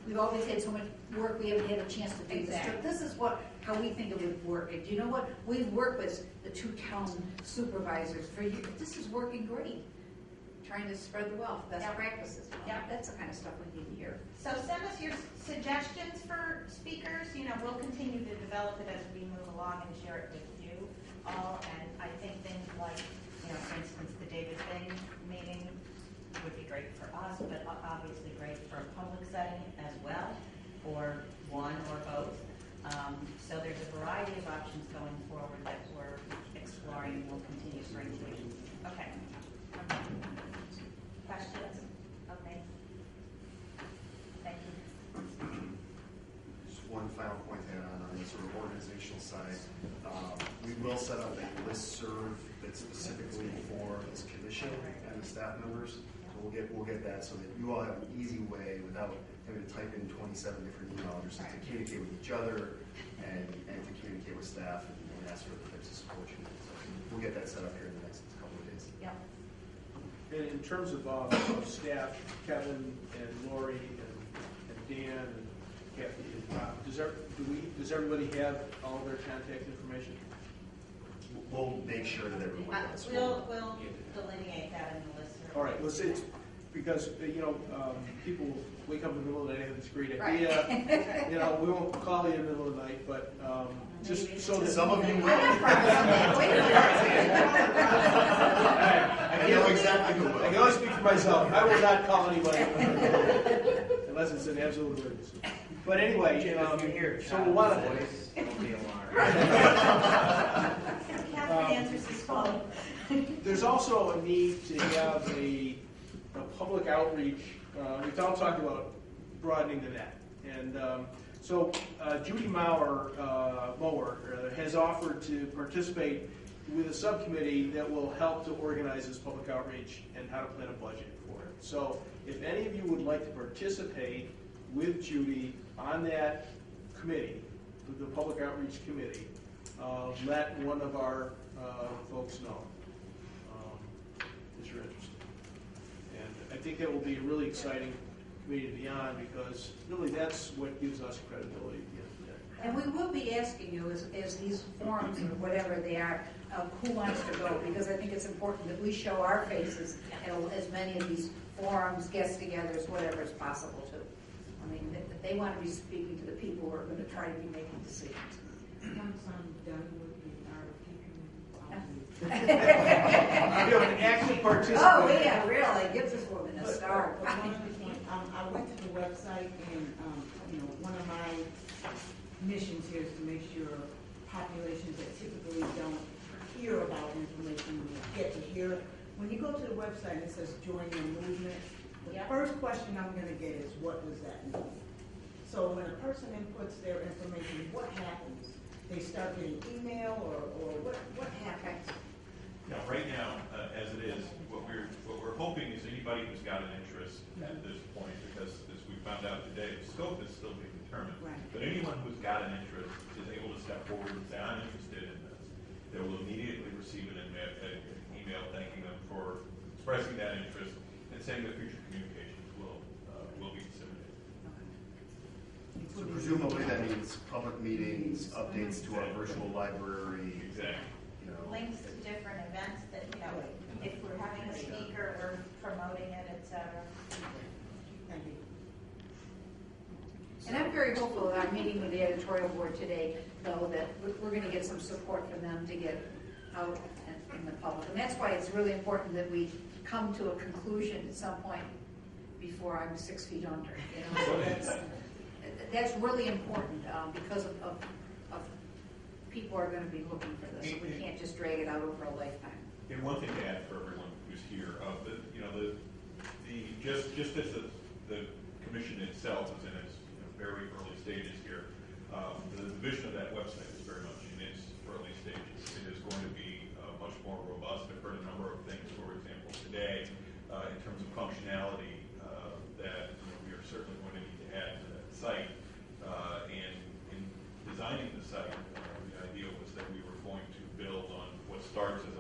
we've always had so much work, we haven't had a chance to do this. So this is how we think it would work. And you know what? We've worked with the 2 town supervisors for years. This is working great. Trying to spread the wealth, best practices. That's the kind of stuff we need to hear. So send us your suggestions for speakers. We'll continue to develop it as we move along and share it with you all. And I think things like, for instance, the David Thing meeting would be great for us, but obviously great for a public setting as well, or one or both. So there's a variety of options going forward that we're exploring and we'll continue to bring to you. Okay. Questions? Okay. Thank you. Just one final point to add on the sort of organizational side. We will set up a listserv that's specifically for this commission and the staff members. So we'll get that so that you all have an easy way without having to type in 27 different email addresses to communicate with each other and to communicate with staff and ask for the types of support you need. So we'll get that set up here in the next couple of days. Yeah. And in terms of staff, Kevin and Lori and Dan and Kathy and Bob, does everybody have all their contact information? We'll make sure that everyone does. We'll delineate that in the list. All right. Well, it's because people wake up in the middle of the night and have this great idea. Right. We won't call you in the middle of the night, but just so that some of you will. I know exactly who will. I can only speak for myself. I will not call anybody unless it's an absolute emergency. But anyway, so we'll want to. Catherine answers his phone. There's also a need to have a public outreach. We've all talked about broadening the net. And so Judy Mower has offered to participate with a subcommittee that will help to organize this public outreach and how to plan a budget for it. So if any of you would like to participate with Judy on that committee, the public outreach committee, let one of our folks know if you're interested. And I think that will be a really exciting committee to be on because really that's what gives us credibility at the end of the day. And we will be asking you as these forums or whatever they are, who wants to go, because I think it's important that we show our faces at as many of these forums, get-togethers, whatever is possible too. I mean, they want to be speaking to the people who are going to try to be making decisions. Once I'm done with the You have an active participant. Oh, yeah, really. Give this woman a star. I went to the website and, one of my missions here is to make sure populations that typically don't hear about information get to hear it. When you go to the website and it says join your movement, the first question I'm going to get is, what does that mean? So when a person inputs their information, what happens? They start getting email or what happens? Now, right now, as it is, what we're hoping is anybody who's got an interest at this point, because as we found out today, the scope is still being determined. Right. But anyone who's got an interest is able to step forward and say, I'm interested in this. They will immediately receive an email thanking them for expressing that interest and saying that future communications will be disseminated. So presumably that means public meetings, updates to our virtual library. Exactly. Links to different events that, if we're having a speaker, we're promoting it, et cetera. Thank you. And I'm very hopeful that our meeting with the editorial board today, though, that we're going to get some support from them to get out in the public. And that's why it's really important that we come to a conclusion at some point before I'm 6 feet under. That's really important because of people are gonna be looking for this, and we can't just drag it out over a lifetime. And one thing to add for everyone who's here, just as the commission itself is in its very early stages here, the vision of that website is very much in its early stages. It is going to be much more robust. I've heard a number of things, for example, today in terms of functionality that we are certainly going to need to add to that site. And in designing the site, the idea was that we were going to build on what starts as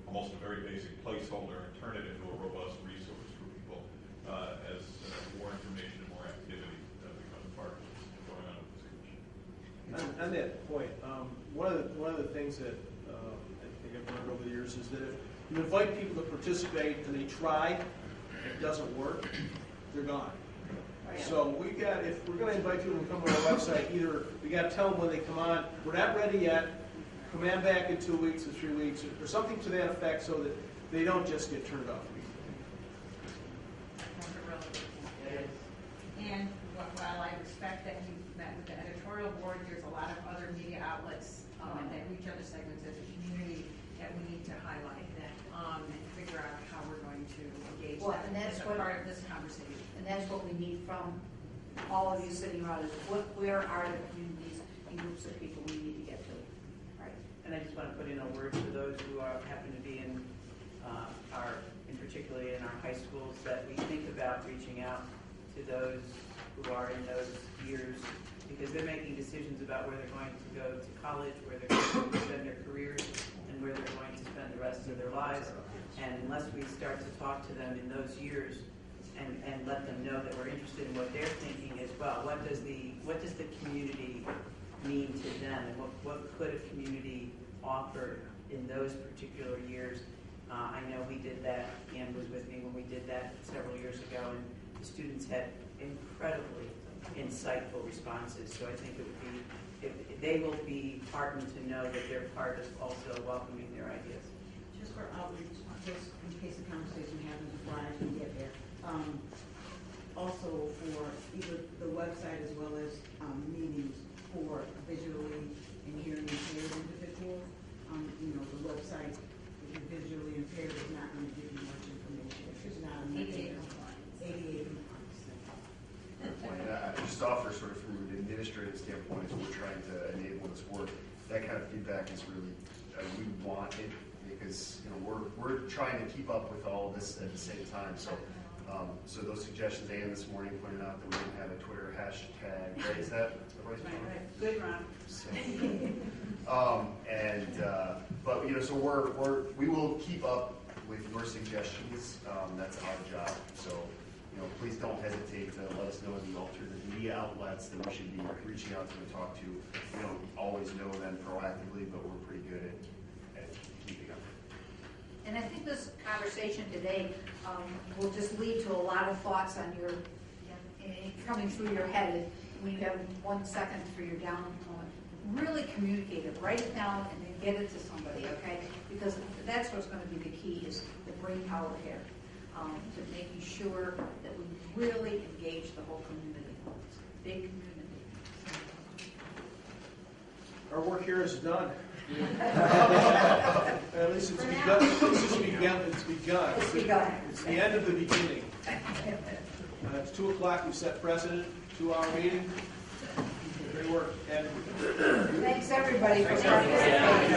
almost a very basic placeholder and turn it into a robust resource for people as more information and more activity becomes part of what's going on with this commission. On that point, one of the things that I think I've learned over the years is that if you invite people to participate and they try, and it doesn't work, they're gone. So if we're going to invite people to come to our website, either we got to tell them when they come on, we're not ready yet, come on back in 2 weeks or 3 weeks, or something to that effect, so that they don't just get turned off. And while I respect that you met with the editorial board, there's a lot of other media outlets that reach other segments as a community that we need to highlight and figure out how we're going to engage them as a part of this conversation. And that's what we need from all of you sitting around, is where are the communities and groups of people we need to get to. Right. And I just want to put in a word for those who happen to be in particularly in our high schools, that we think about reaching out to those who are in those years, because they're making decisions about where they're going to go to college, where they're going to spend their careers, and where they're going to spend the rest of their lives. And unless we start to talk to them in those years and let them know that we're interested in what they're thinking as well, what does the community mean to them, and what could a community offer in those particular years? I know we did that. Ann was with me when we did that several years ago, and the students had incredibly insightful responses. So I think they will be heartened to know that they're part of also welcoming their ideas. Just for outreach, just in case the conversation happens before I can get there. Also for either the website as well as meetings for visually and hearing impaired individuals. The website, if you're visually impaired, is not going to give you much information. It's not a ADA compliance. Just to offer sort of from an administrative standpoint, as we're trying to enable this work, that kind of feedback is really, we want it, because we're trying to keep up with all of this at the same time. So those suggestions, Ann this morning pointed out that we didn't have a Twitter hashtag. Right? Is that the right one? Right. Good, Ron. So, so we will keep up with your suggestions. That's our job. So, please don't hesitate to let us know the alternative media outlets that we should be reaching out to and talk to. We don't always know them proactively, but we're pretty good at keeping up. And I think this conversation today will just lead to a lot of thoughts on your coming through your head when you have 1 second for your down moment. Really communicate it, write it down, and then get it to somebody, okay? Because that's what's going to be the key, is the brain power here, to making sure that we really engage the whole community. It's a big community. Our work here is done. At least it's begun. It's begun. It's the end of the beginning. It's 2 o'clock. We've set precedent. 2-hour meeting. Great work. And thanks everybody for participating.